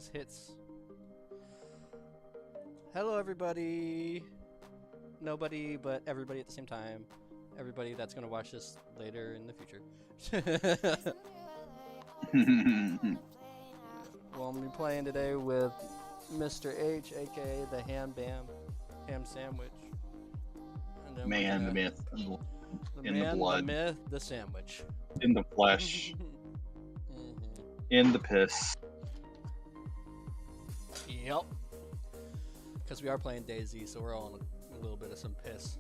this hits. Hello, everybody. Nobody, but everybody at the same time. Everybody that's going to watch this later in the future. Well, I'm going to be playing today with Mr. H, aka the Ham Sandwich. And then Man, the myth. the blood. The myth, the sandwich. In the flesh. In the piss. Yep. Because we are playing DayZ, so we're all in a little bit of some piss.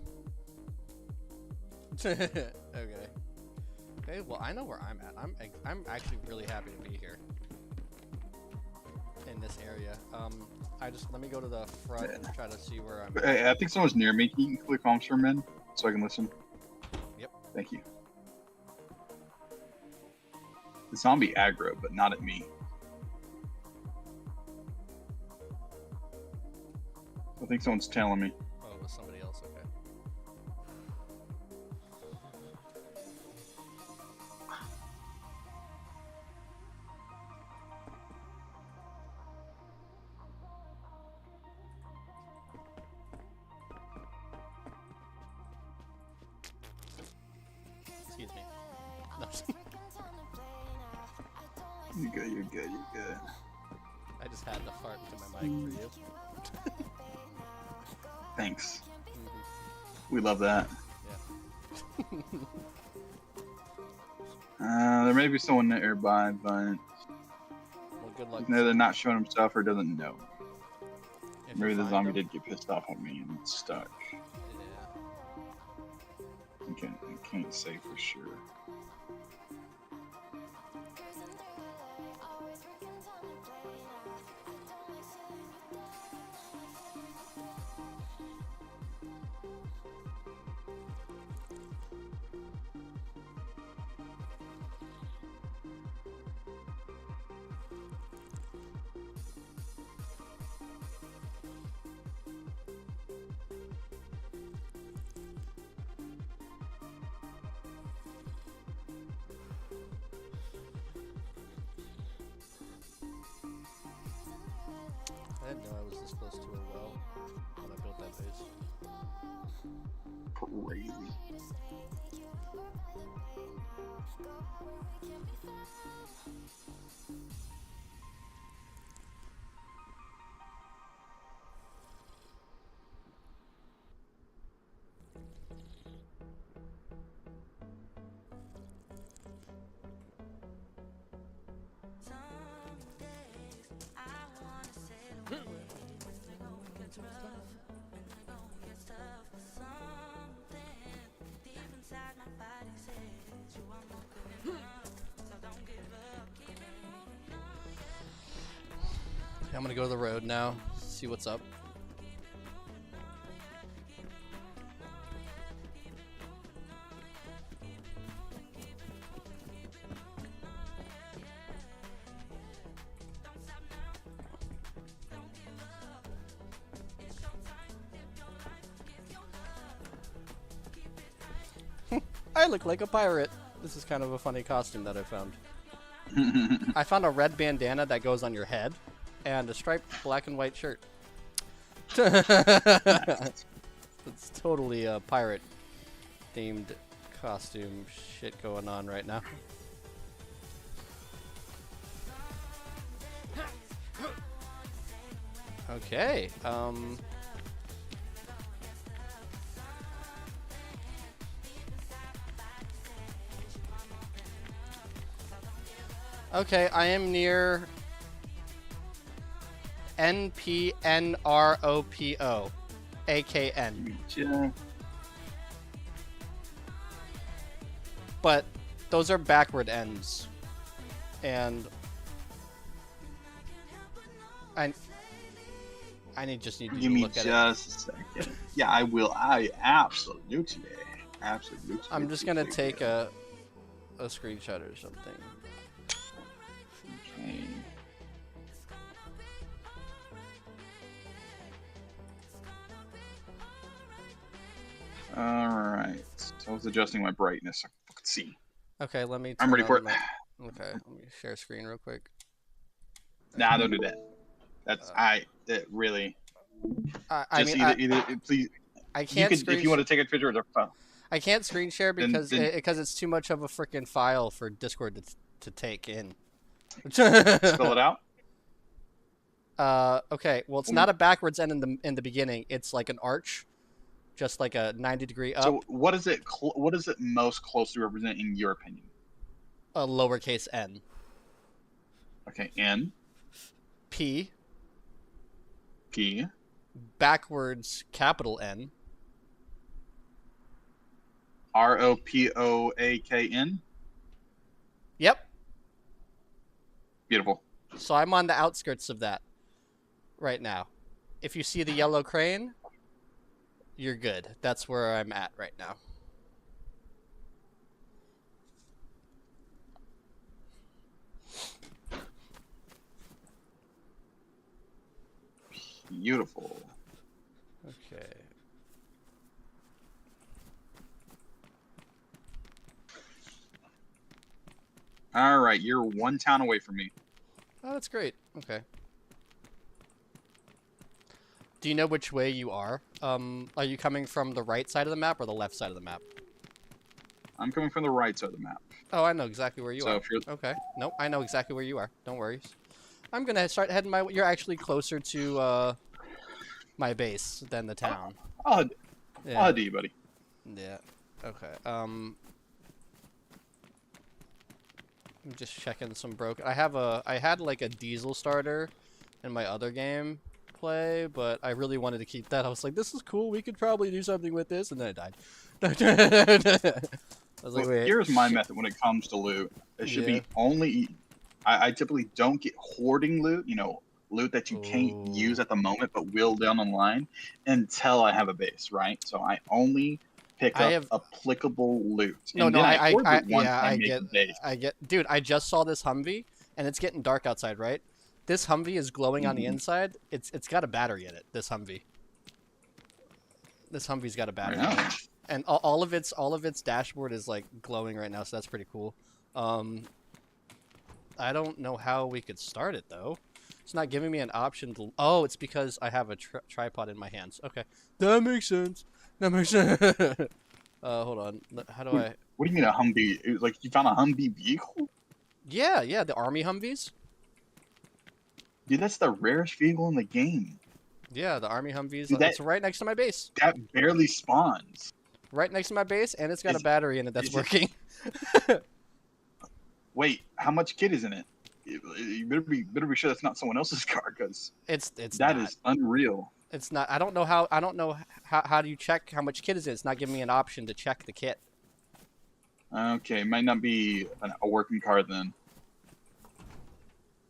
Okay. Okay, well, I know where I'm at. I'm actually really happy to be here. In this area. Let me go to the front and try to see where I'm at. I think someone's near me. Can you click comms for a minute so I can listen? Yep. Thank you. The zombie aggro, but not at me. I think someone's telling me. Oh, it was somebody else, okay. Excuse me. No. You're good, you're good, you're good. I just had to fart into my mic for you. Thanks. We love that. Yeah. There may be someone nearby, but Well, good luck. either they're not showing himself or doesn't know. If Maybe you the find zombie them. did get pissed off on me and it's stuck. Yeah. I can't say for sure. I didn't know I was this close to a well when I built that base. Crazy. I'm gonna go to the road now, see what's up. I look like a pirate. This is kind of a funny costume that I found. I found a red bandana that goes on your head and a striped black and white shirt. It's totally a pirate themed costume shit going on right now. Okay, okay, I am near NPNROPO, AKN. Yeah. But those are backward ends. And I just need you Give to me look at it. just a second. Yeah, I will. I absolutely. Absolutely. I'm just gonna take a screenshot or something. Okay. Alright. So I was adjusting my brightness so I could see. Okay, let me. I'm ready for turn it. on Okay, let me share screen real quick. Nah, don't do that. That's it really. I Just mean, either please. I You can't could if you want to take a picture of the phone. I can't screen share Then, because then it's too much of a freaking file for Discord to take in. spell it out. Okay. Well, it's not a backwards N in the beginning. It's like an arch, just like a 90-degree up. So what is it? What does it most closely represent in your opinion? A lowercase n. Okay, N. P. P. Backwards capital N. ROPOAKN. Yep. Beautiful. So I'm on the outskirts of that right now. If you see the yellow crane, you're good. That's where I'm at right now. Beautiful. Okay. All right, you're one town away from me. Oh, that's great. Okay. Do you know which way you are? Are you coming from the right side of the map or the left side of the map? I'm coming from the right side of the map. Oh, I know exactly where you are. If you're... Okay. Nope, I know exactly where you are. Don't worry. I'm gonna start heading my. You're actually closer to my base than the town. I'll Yeah. do you, buddy. Yeah. Okay. I'm just checking some broken. I had like a diesel starter in my other game play, but I really wanted to keep that. I was like, this is cool. We could probably do something with this, and then it died. I was like, wait. Here's my method when it comes to loot. It should be only. I typically don't get hoarding loot. You know, loot that you can't use at the moment, but will down the line until I have a base, right? So I only pick up applicable loot. No, and no, then I get. Dude, I just saw this Humvee, and it's getting dark outside, right? This Humvee is glowing on the inside. It's got a battery in it. This Humvee. This Humvee's got a battery in it. And all of its dashboard is like glowing right now, so that's pretty cool. I don't know how we could start it though. It's not giving me an option to. Oh, it's because I have a tripod in my hands. Okay, that makes sense. That makes sense. Hold on. How do I? What do you mean a Humvee? Like you found a Humvee vehicle? Yeah, the army Humvees. Dude, that's the rarest vehicle in the game. Yeah, the army Humvees. Dude, it's right next to my base. That barely spawns. Right next to my base, and it's got a battery in it that's working. Wait, how much kit is in it? You better be sure that's not someone else's car, because that not. is unreal. It's not. I don't know how do you check how much kit is in. It's not giving me an option to check the kit. Okay, might not be a working car then.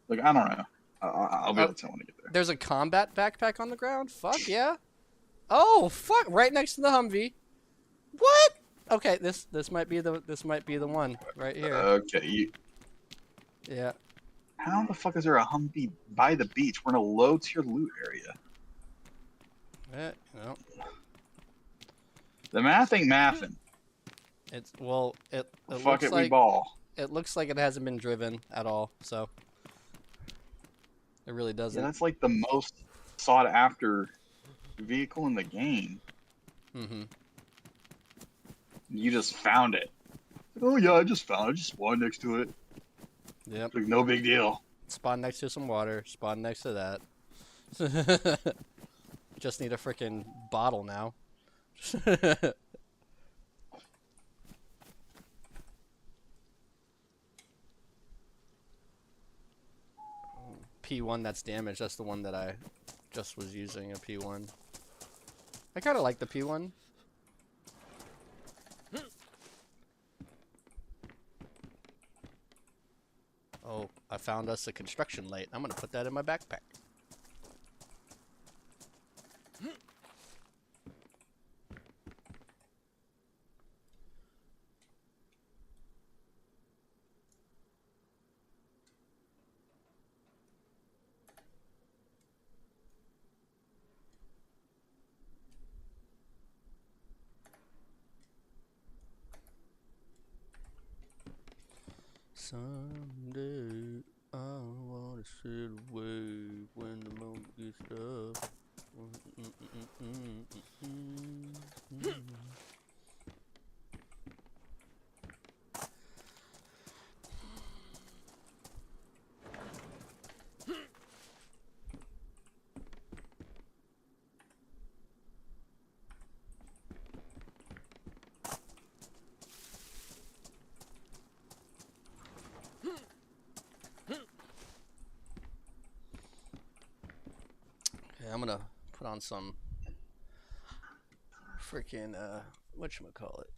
Like I don't know. I'll be able to tell when I get there. There's a combat backpack on the ground. Fuck yeah. Oh fuck! Right next to the Humvee. What? Okay, this might be the one right here. Okay. Yeah. How the fuck is there a Humvee by the beach? We're in a low tier loot area. No. The math ain't mathin'. It Fuck looks it, like we ball. It looks like it hasn't been driven at all, so it really doesn't. Yeah, that's like the most sought after vehicle in the game. Mm-hmm. You just found it. Oh yeah, I just found it. I just spawned next to it. Yep. Like no big deal. Spawn next to some water. Spawn next to that. Just need a freaking bottle now. P1 that's damaged. That's the one that I just was using, a P1. I kind of like the P1. Oh, I found us a construction light. I'm going to put that in my backpack. Someday I want to sail away when the moment gets tough. I'm gonna put on some freaking whatchamacallit.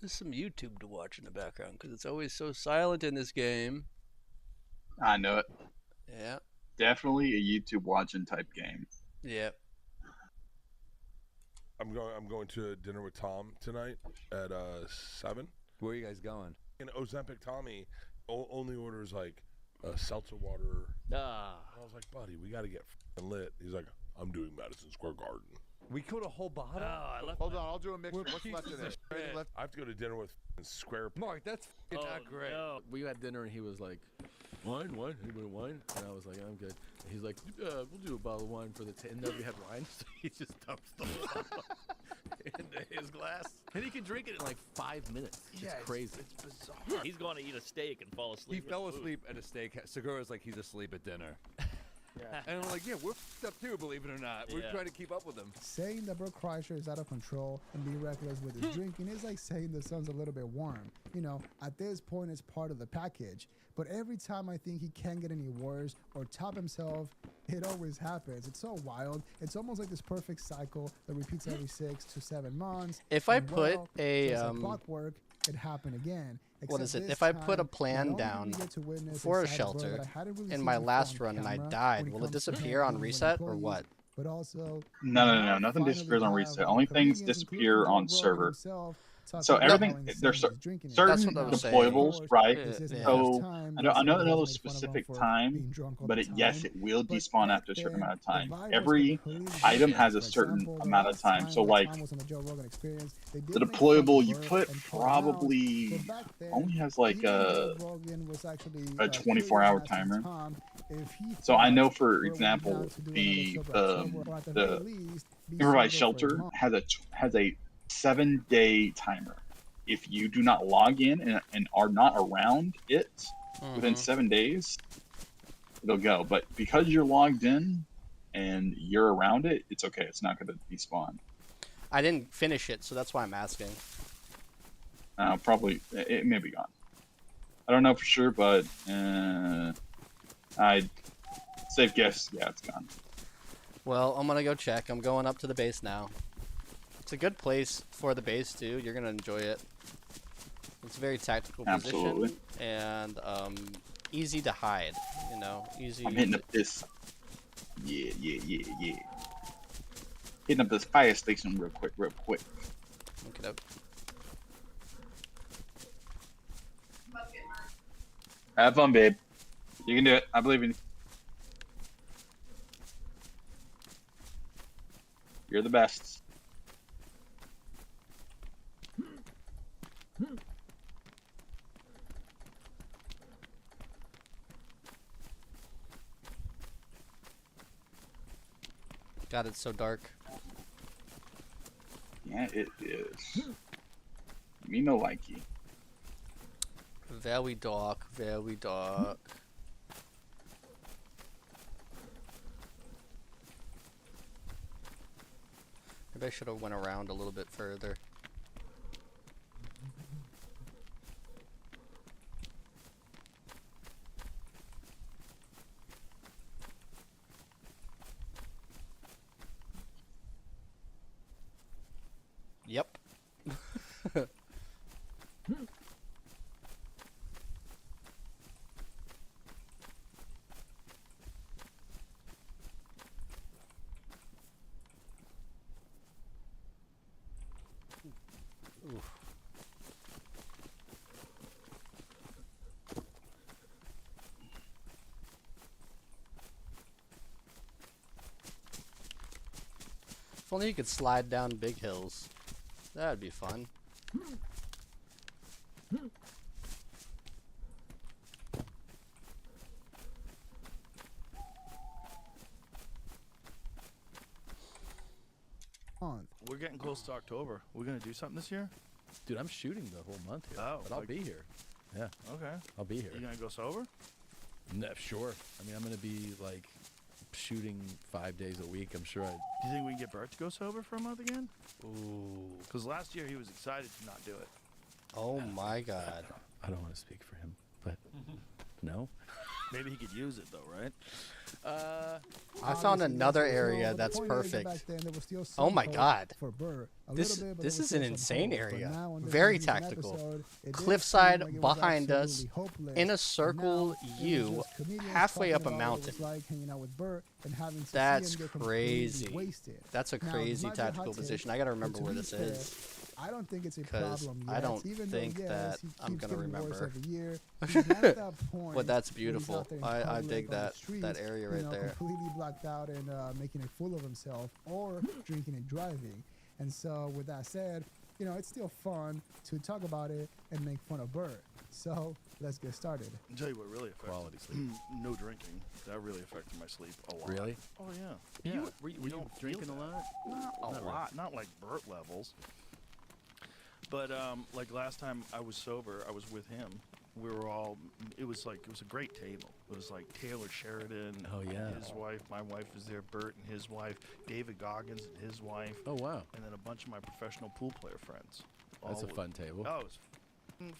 There's some YouTube to watch in the background because it's always so silent in this game. I know it. Yeah. Definitely a YouTube watching type game. Yeah. I'm going to dinner with Tom tonight at 7. Where are you guys going? And Ozempic Tommy only orders like seltzer water. Ah. I was like, buddy, we got to get lit. He's like, I'm doing Madison Square Garden. We killed a whole bottle? Oh, I left Hold on, I'll do a mixture. We're What's left in pieces there? of shit. Left- I have to go to dinner with Square. Mark, that's Oh, not great. no. We had dinner and he was like, wine? Anybody want wine? And I was like, I'm good. And he's like, we'll do a bottle of wine for the and nobody had wine, so he just dumps the bottle into his glass. And he can drink it in like 5 minutes. It's crazy. It's bizarre. He's going to eat a steak and fall asleep. He with fell the food. asleep at a steak. Segura's like, he's asleep at dinner. Yeah. And I'm like, yeah, we're f***ed up too, believe it or not. We're Yeah. trying to keep up with him. Saying that Brooke Kreischer is out of control and being reckless with his drinking is like saying the sun's a little bit warm. You know, at this point, it's part of the package. But every time I think he can't get any worse or top himself, it always happens. It's so wild. It's almost like this perfect cycle that repeats every 6 to 7 months. If I And put well, a just like clockwork, it happened again. what is Except it? this If I put a time, plan not only down did we get to witness for a side of Bro shelter that I hadn't really in seen my before last on run and I camera died, when it will it comes to disappear on handling reset or employees, what? But also, No. Nothing disappears on reset. Only things disappear on server. So everything, there's certain That's what I was saying. deployables, right? Yeah. So I don't know the specific time, but yes, it will despawn after a certain amount of time. Every item has a certain amount of time. So like the deployable you put probably only has like a 24-hour timer. So I know, for example, the improvised shelter has a 7-day timer. If you do not log in and are not around it within 7 days, it'll go. But because you're logged in and you're around it, it's okay. It's not going to despawn. I didn't finish it, so that's why I'm asking. Probably it may be gone. I don't know for sure, but I safe guess. Yeah, it's gone. Well, I'm gonna go check. I'm going up to the base now. It's a good place for the base too. You're gonna enjoy it. It's a very tactical Absolutely. position and easy to hide. You know, easy. I'm hitting up this. Yeah. Hitting up this fire station real quick. Look it up. Have fun, babe. You can do it. I believe in you. You're the best. God, it's so dark. Yeah, it is. Me no likey. Very dark, very dark. Maybe I should have went around a little bit further. Yep. Oof. If only you could slide down big hills. That'd be fun. close to October. We're gonna do something this year. Dude, I'm shooting the whole month here. Oh, but I'll like- be here. Yeah, Okay. I'll be here. You gonna go sober? No, sure. I mean, I'm gonna be like shooting 5 days a week. I'm sure. Do you think we can get Bert to go sober for a month again? Ooh. Because last year he was excited to not do it. Oh my God. I don't want to speak for him, but no. Maybe he could use it though, right? I found another area that's perfect. Oh my God. This is an insane area. Very tactical. Cliffside behind us, in a circle U, halfway up a mountain. That's crazy. That's a crazy tactical position. I gotta remember where this is. I don't think it's a 'Cause problem I yet, don't even though, think yes, that he I'm keeps gonna getting worse remember. every year. He's not at that point But that's where he's beautiful. out there in I public, dig on the that streets, area you right know, there. completely blacked out and making a fool of himself or drinking and driving. And so with that said, you know, it's still fun to talk about it and make fun of Bert. So let's get started. I'll tell you what really affected Quality sleep. No drinking. That really affected my sleep a lot. Really? Oh yeah. You, Yeah. were you don't feel drinking a that. lot? Not a Not really. lot. Not like Bert levels. But like last time I was sober, I was with him. We were all. It was a great table. It was like Taylor Sheridan. Oh, yeah. And his wife. My wife was there. Bert and his wife. David Goggins and his wife. Oh, wow. And then a bunch of my professional pool player friends. That's a All- fun table. Oh, it was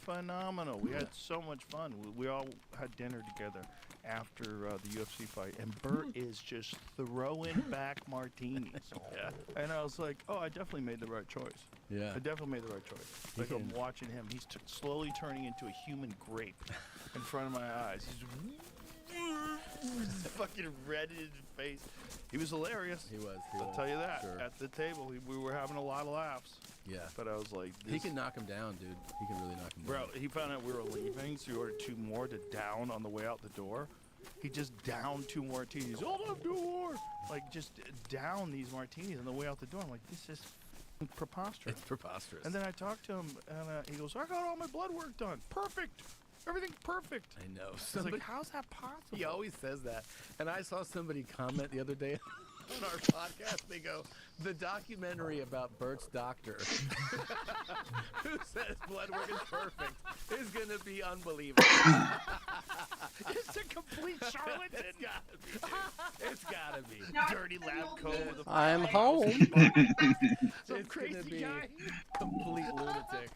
phenomenal. We had so much fun. We all had dinner together after the UFC fight, and Bert is just throwing back martinis. Yeah. And I was like, oh, I definitely made the right choice. Yeah. I definitely made the right choice. He Like I'm can- watching him. He's slowly turning into a human grape in front of my eyes. He's fucking red in his face. He was hilarious. He was. I'll tell you that. Sure. At the table, we were having a lot of laughs. Yeah. But I was like, He this- can knock him down, dude. He can really knock him Bro, down. he found out we were leaving, so he ordered 2 more to down on the way out the door. He just downed 2 martinis. Hold up, 2 more! Like, just down these martinis on the way out the door. I'm like, this is preposterous. It's preposterous. And then I talked to him, and he goes, I got all my blood work done. Perfect! Everything's perfect. I know. I was like, how's that possible? He always says that. And I saw somebody comment the other day on our podcast. They go, the documentary about Bert's doctor, who says blood work is perfect, is going to be unbelievable. It's a complete charlatan. It's got to be, dude. It's got to be. Dirty lab coat with a I'm home. some It's crazy gonna be guy. complete lunatic.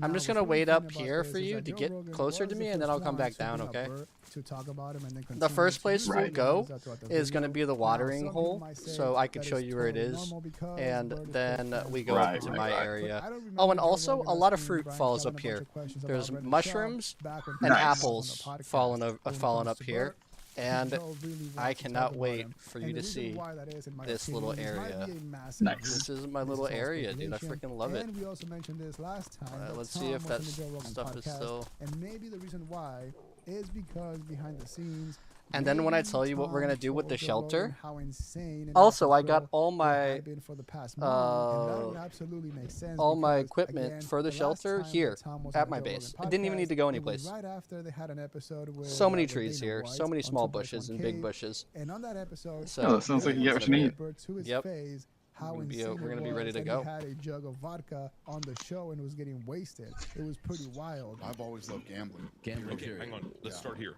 I'm Now, just gonna what's wait really up funny about here this for is you that to Joe get Rogan closer was to the me, and then first I'll come one back to down, bring up okay? Bert to talk about him and then The first continue place to we'll speak go about throughout the is going to video. be the Now, watering some hole, people might say so I could that show is you where it totally is, normal because and Bert is then perfect. we go Right, up to right, my right. area. I don't remember Oh, and Joe also Rogan a lot of asking fruit Brian falls Callen up a bunch here. of questions about There's running the mushrooms shop back when and he was Nice. apples on the podcast. falling But when it falling comes up to here, Bert, and Joe really wants I to talk cannot about wait him. for And you the to reason see why that is, in my this opinion, little this might area. be a massive Nice. boost This is my in little his area, dude. I population. freaking love it. And we also mentioned this last time. that Let's Tom see if was that on the Joe Rogan stuff is podcast, still. And maybe the reason why is because behind the scenes. And then when I maybe tell you what we're Tom gonna do with the told Joe Rogan shelter. how insane and Also, I got out of all control it my had been for the past month, and that would absolutely make sense all my because, equipment again, for the last shelter time that here Tom was at on my the Joe base. Rogan I didn't even need to podcast, go it was anyplace. Right after they had an episode with So many with trees Dana here, White so many on small 2 bushes and 1K, big bushes. and on that episode, So Oh, sounds like you get what you need. Bert to his Yep. face how We're gonna be- insane we're gonna it be ready was to that go. He had a jug of vodka on the show and was getting wasted. It was pretty wild. I've always loved gambling. Gambling, Okay, period. hang on. Let's Yeah. start here.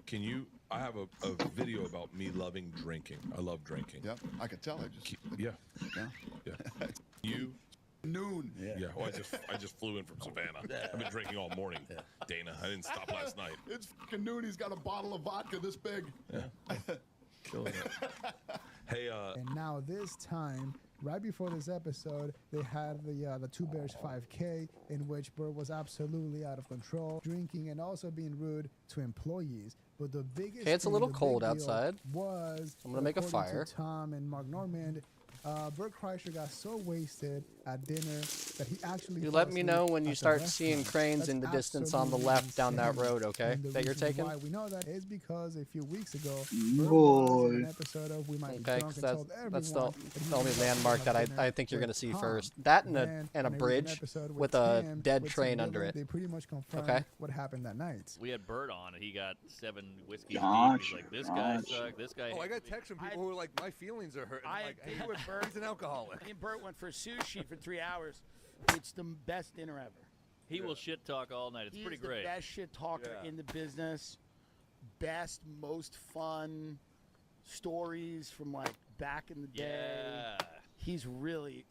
Can you? I have a video about me loving drinking. I love drinking. Yep, I could tell. I just Yeah. yeah. Yeah. You? Noon. Yeah. Well, I just flew in from Savannah. I've been drinking all morning. Dana, I didn't stop last night. It's fucking noon. He's got a bottle of vodka this big. Killing it. Hey, And now this time, right before this episode, they had the Two Bears 5K, in which Bert was absolutely out of control, drinking and also being rude to employees. But the biggest Okay, it's a thing, little the big cold deal outside. Was I'm gonna make a according fire. to Tom and Mark Normand, Bert Kreischer got so wasted at dinner that he actually. You fell let me know asleep when you at the start seeing restaurant. cranes That's in the distance on the absolutely left down that insane. road, okay? And the That you're reason taking? Why we know that is because a few weeks ago, Boy. Bert was in an episode of We Might Be Okay, Drunk 'cause and told that's everyone the that he only was about to landmark that have dinner I think you're with gonna see Tom. first. That and Then, a when they did an bridge episode with a Tim, dead with train Tim under Dillon, it. They pretty much confirmed Okay. what happened that night. We had Bert on, and he got 7 whiskeys deep. Gotcha, He's like, this guy gotcha. sucked. This guy. Oh, I hates got me." texts from people who were like, my feelings are hurt. I- I'm like, hey, you and Bert. He's an alcoholic. Me and Bert went for sushi for 3 hours. It's the best dinner ever. He will shit talk all night. It's He's pretty the great. best shit talker in the business. Best, most fun stories from like back in the day. Yeah. He's really,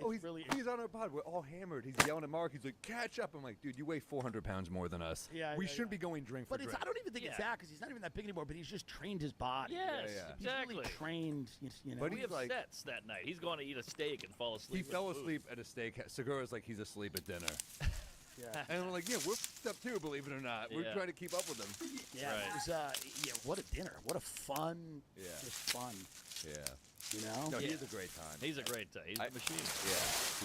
he's on our pod. We're all hammered. He's yelling at Mark. He's like, catch up. I'm like, dude, you weigh 400 pounds more than us. Yeah, we yeah, shouldn't yeah. be going drink for But drink. I don't even think it's that because he's not even that big anymore. But he's just trained his body. Yes, He's exactly. really trained. You know. But We he's have like- sets that night. He's going to eat a steak and fall asleep. He with fell food. asleep at a steak. Segura's like, he's asleep at dinner. And I'm like, yeah, we're f***ed up too, believe it or not. We're Yeah. trying to keep up with him. Yeah, Right. it was, yeah, what a dinner. What a fun, just fun. Yeah. You know? No, Yeah. he's a great time. He's a great guy. He's a machine.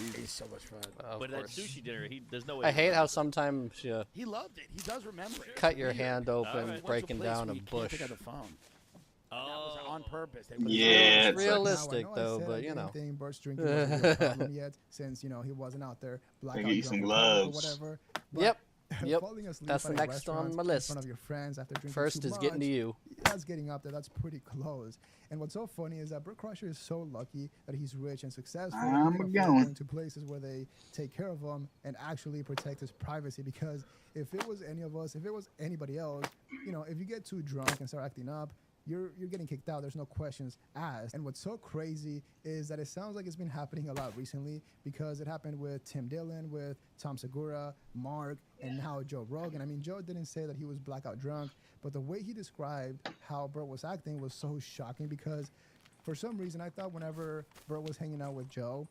Yeah. He's so much fun. Of But at course. sushi dinner, there's no way. I to hate how remember. sometimes you He loved it. He does remember it. cut your Weird. hand All open, right. Went to breaking place down where a you can't bush. pick up the phone. That was Oh. on purpose. They Yeah, It's it's like- realistic Now, I know I though, said but I you didn't know. think Bert's drinking wasn't a problem yet, since he wasn't out there blackout get you drunk some or drunk or gloves. whatever. Yep. Yep. Falling asleep That's at the a next on restaurant my in list. front of your friends after drinking First too is getting to much, you. That's getting up there. That's pretty close. And what's so funny is that Bert Kreischer is so lucky that he's rich and successful. and I'm he can afford going. going to places where they take care of him and actually protect his privacy. Because if it was any of us, if it was anybody else, if you get too drunk and start acting up, you're getting kicked out. There's no questions asked. And what's so crazy is that it sounds like it's been happening a lot recently, because it happened with Tim Dillon, with Tom Segura, Mark, and now Joe Rogan. I mean, Joe didn't say that he was blackout drunk, but the way he described how Bert was acting was so shocking, because for some reason I thought whenever Bert was hanging out with Joe,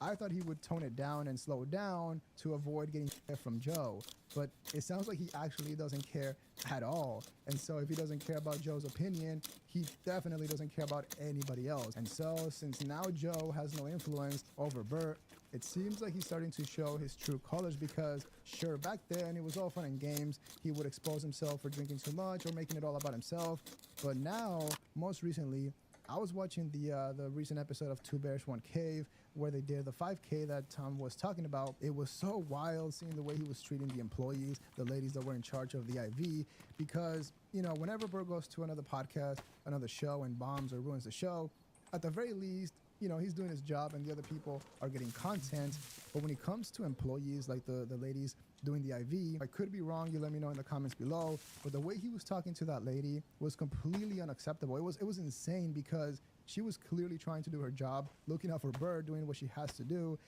I thought he would tone it down and slow down to avoid getting shit from Joe. But it sounds like he actually doesn't care at all. And so if he doesn't care about Joe's opinion, he definitely doesn't care about anybody else. And so since now Joe has no influence over Bert, it seems like he's starting to show his true colors, because sure, back then it was all fun and games. He would expose himself for drinking too much or making it all about himself. But now, most recently, I was watching the recent episode of Two Bears, One Cave, where they did the 5K that Tom was talking about. It was so wild seeing the way he was treating the employees, the ladies that were in charge of the IV, because, whenever Bert goes to another podcast, another show, and bombs or ruins the show, at the very least, he's doing his job and the other people are getting content. But when it comes to employees like the ladies doing the IV, I could be wrong, you let me know in the comments below, but the way he was talking to that lady was completely unacceptable. It was insane, because she was clearly trying to do her job, looking out for Bert, doing what she has to do.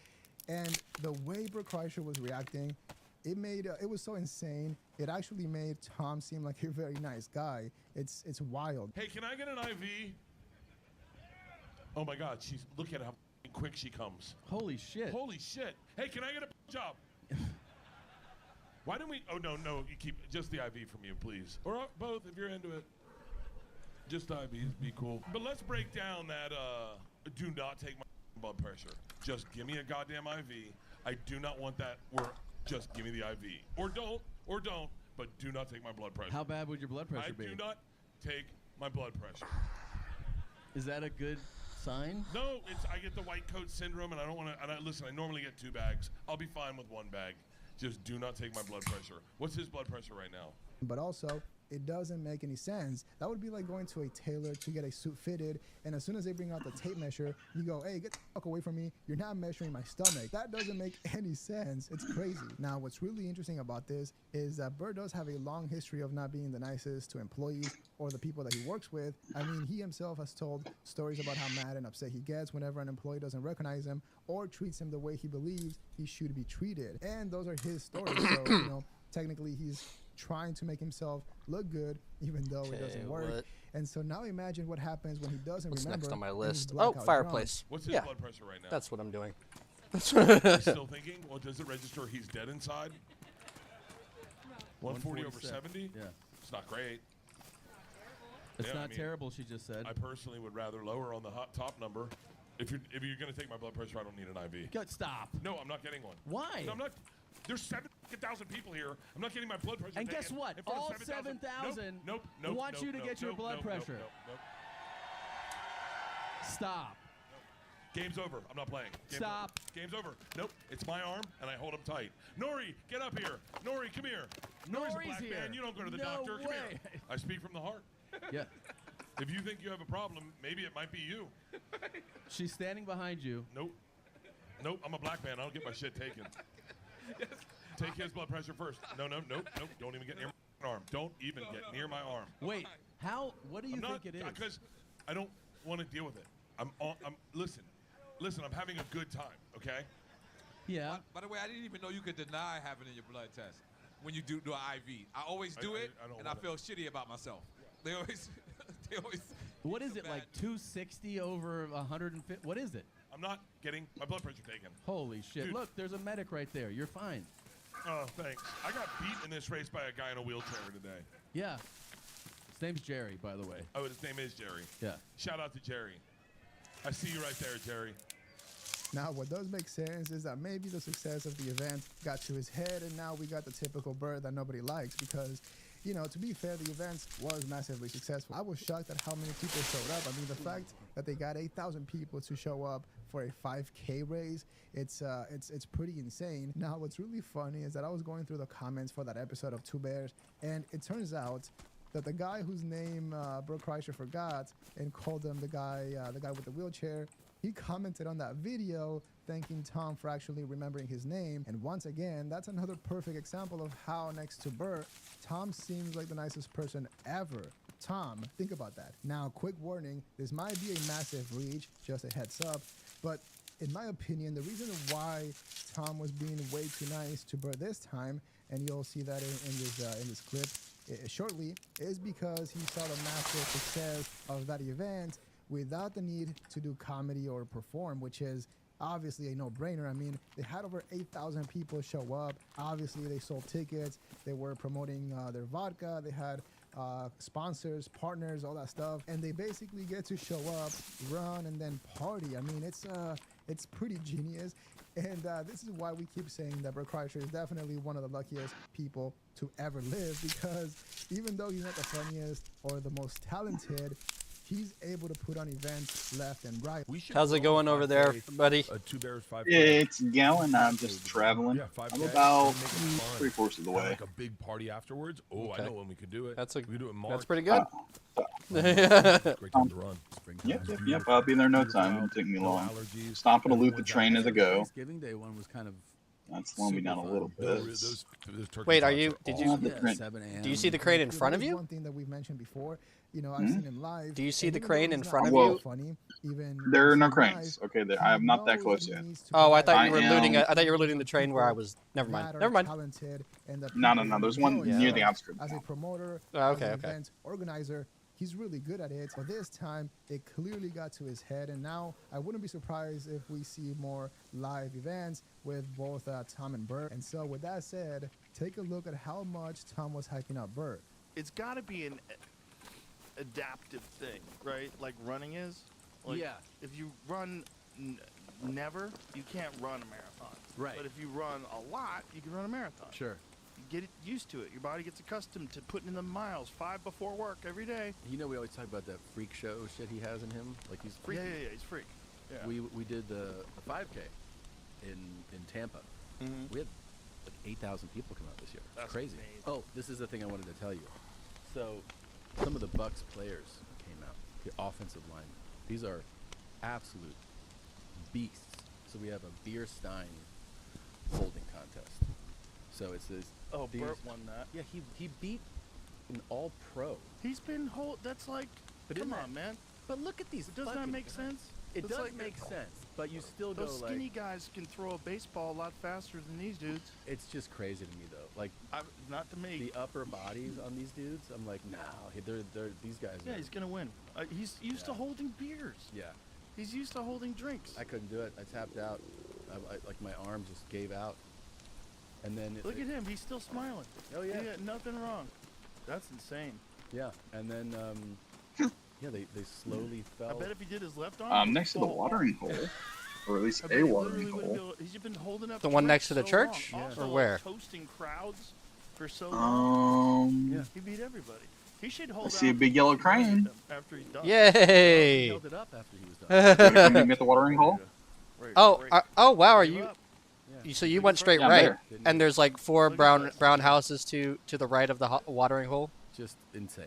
And the way Bert Kreischer was reacting, it was so insane. It actually made Tom seem like a very nice guy. It's wild. Hey, can I get an IV? Oh my God, look at how quick she comes. Holy shit. Holy shit. Hey, can I get a job? Why don't we? Oh no, you keep just the IV from you, please, or both if you're into it. Just IVs, be cool. But let's break down that. Do not take my blood pressure. Just give me a goddamn IV. I do not want that. Just give me the IV, or don't. But do not take my blood pressure. How bad would your blood pressure be? I do not take my blood pressure. Is that a good sign? No, I get the white coat syndrome, and I don't want to. Listen, I normally get 2 bags. I'll be fine with 1 bag. Just do not take my blood pressure. What's his blood pressure right now? But also, it doesn't make any sense. That would be like going to a tailor to get a suit fitted, and as soon as they bring out the tape measure, you go, hey, get the fuck away from me. You're not measuring my stomach. That doesn't make any sense. It's crazy. Now, what's really interesting about this is that Bert does have a long history of not being the nicest to employees or the people that he works with. I mean, he himself has told stories about how mad and upset he gets whenever an employee doesn't recognize him or treats him the way he believes he should be treated. And those are his stories. So, technically, he's trying to make himself look good, even though it doesn't work. What? And so now imagine what happens when he doesn't What's remember. next on my and he's list? Oh, blackout fireplace. What's his Yeah, blood pressure right now? that's what I'm doing. He's still thinking? Well, does it register he's dead inside? 140 over 70? Yeah. It's not great. It's Yeah, not I mean, terrible, she just said. I personally would rather lower on the top number. If you're going to take my blood pressure, I don't need an IV. Stop. No, I'm not getting one. Why? No, I'm not. There's 7,000 people here. I'm not getting my blood pressure And taken guess what? in front of All 7,000 Nope. Want you to get your blood pressure. Stop. Game's over. I'm not playing. Stop. Game's over. Nope. It's my arm, and I hold him tight. Nori, get up here. Nori, come here. Nori's a Nori's black here. man. You don't go to the No doctor. Come way. here. I speak from the heart. Yeah. If you think you have a problem, maybe it might be you. She's standing behind you. Nope. Nope, I'm a black man. I don't get my shit taken. Take his blood pressure first. No, nope. Don't even get near my arm. Don't even get near my arm. Wait, how? What do you think it is? Because I don't want to deal with it. Listen, I'm having a good time, okay? Yeah. By the way, I didn't even know you could deny having your blood test when you do an IV. I always do it, and I feel shitty about myself. They always. What is it, like 260 over 150? What is it? I'm not getting my blood pressure taken. Holy shit. Dude. Look, there's a medic right there. You're fine. Oh, thanks. I got beat in this race by a guy in a wheelchair today. Yeah. His name's Jerry, by the way. Oh, his name is Jerry. Yeah. Shout out to Jerry. I see you right there, Jerry. Now, what does make sense is that maybe the success of the event got to his head, and now we got the typical Bert that nobody likes because, you know, to be fair, the event was massively successful. I was shocked at how many people showed up. I mean, the fact that they got 8,000 people to show up for a 5K race, it's pretty insane. Now, what's really funny is that I was going through the comments for that episode of Two Bears, and it turns out that the guy whose name Bert Kreischer forgot and called him the guy with the wheelchair, he commented on that video thanking Tom for actually remembering his name. And once again, that's another perfect example of how next to Bert, Tom seems like the nicest person ever. Tom, think about that. Now, quick warning, this might be a massive reach, just a heads up, but in my opinion, the reason why Tom was being way too nice to Bert this time, and you'll see that in this clip shortly, is because he saw the massive success of that event without the need to do comedy or perform, which is obviously a no-brainer. I mean, they had over 8,000 people show up. Obviously, they sold tickets. They were promoting their vodka. They had sponsors, partners, all that stuff. And they basically get to show up, run, and then party. I mean, it's pretty genius. And this is why we keep saying that Bert Kreischer is definitely one of the luckiest people to ever live, because even though he's not the funniest or the most talented, he's able to put on events left and right. How's it going over there, buddy? Two Bears, 5K. It's going. I'm just traveling. Yeah, 5K. I'm about Make it fun. 3/4 of the Have, way. like a big party afterwards. Oh, Okay. I know when we could do it. That's we could do it in March. That's pretty good. Great time to run. Yep. I'll be there in no time. It won't take me long. Stopping to loot the train as I go. Thanksgiving Day one was kind of. That's slowing me down a little bit. Wait, are you? Did you? Yeah, 7 a.m. Do you see the crane in front of That is you? one thing that we've mentioned before. You know, I've seen him live. Do you see and the even crane though in he's front not of Well, you? funny, even There are no live, cranes. Okay, I am not that he close knows yet. he needs to Oh, I thought I you were looting. am- I thought you were looting the train where I was. Never mind. that are Never mind. talented and that No. people There's enjoy one it. near the So, outskirts. As a promoter, Oh, as okay, an okay. event organizer, he's really good at it. But this time, it clearly got to his head. And now, I wouldn't be surprised if we see more live events with both Tom and Bert. And so, with that said, take a look at how much Tom was hyping up Bert. It's got to be an adaptive thing, right? Like running is. Like, Yeah. If you run never, you can't run a marathon. Right. But if you run a lot, you can run a marathon. Sure. You get it used to it. Your body gets accustomed to putting in the miles 5 before work every day. You know, we always talk about that freak show shit he has in him. Like he's freaky. Yeah, he's freak. Yeah. We did the 5K in Tampa. Mhm. We had like 8,000 people come out this year. It's That's crazy. amazing. Oh, this is the thing I wanted to tell you. So, some of the Bucks players came out. The offensive linemen. These are absolute beasts. So we have a beer stein holding contest. So it's this. Oh, these- Bert won that. Yeah, he beat an all-pro. He's been That's like. But Come isn't on, man. But look at these. Doesn't that fucking make guys. sense? It It's does like- make sense, but you still go Those like. skinny guys can throw a baseball a lot faster than these dudes. It's just crazy to me though. Like Not to me. the upper bodies on these dudes, I'm like, no, they're these guys. Yeah, are, he's gonna win. He's used to holding beers. Yeah, He's used to holding drinks. I couldn't do it. I tapped out. Like my arm just gave out, and then Look at him. He's still smiling. Oh yeah. He got nothing wrong. That's insane. Yeah, and then yeah, they slowly fell. I bet if he did his left arm. Next to the watering hole, or at least I bet a he watering literally wouldn't be hole. able- He's been holding up The one Twitch next to the so church? long. Yeah. Also, Or like, where? hosting crowds for so long. Yeah. He beat everybody. He should hold I see a out big yellow and run with crane. them after he's done. He Yay! held it up after he was done. Gonna come at the watering hole. Right, Oh, right. oh wow! Are Give you? up. So you went straight Yeah, right, there. and there's like 4 Look at this. brown houses to the right of the watering hole. Just insane.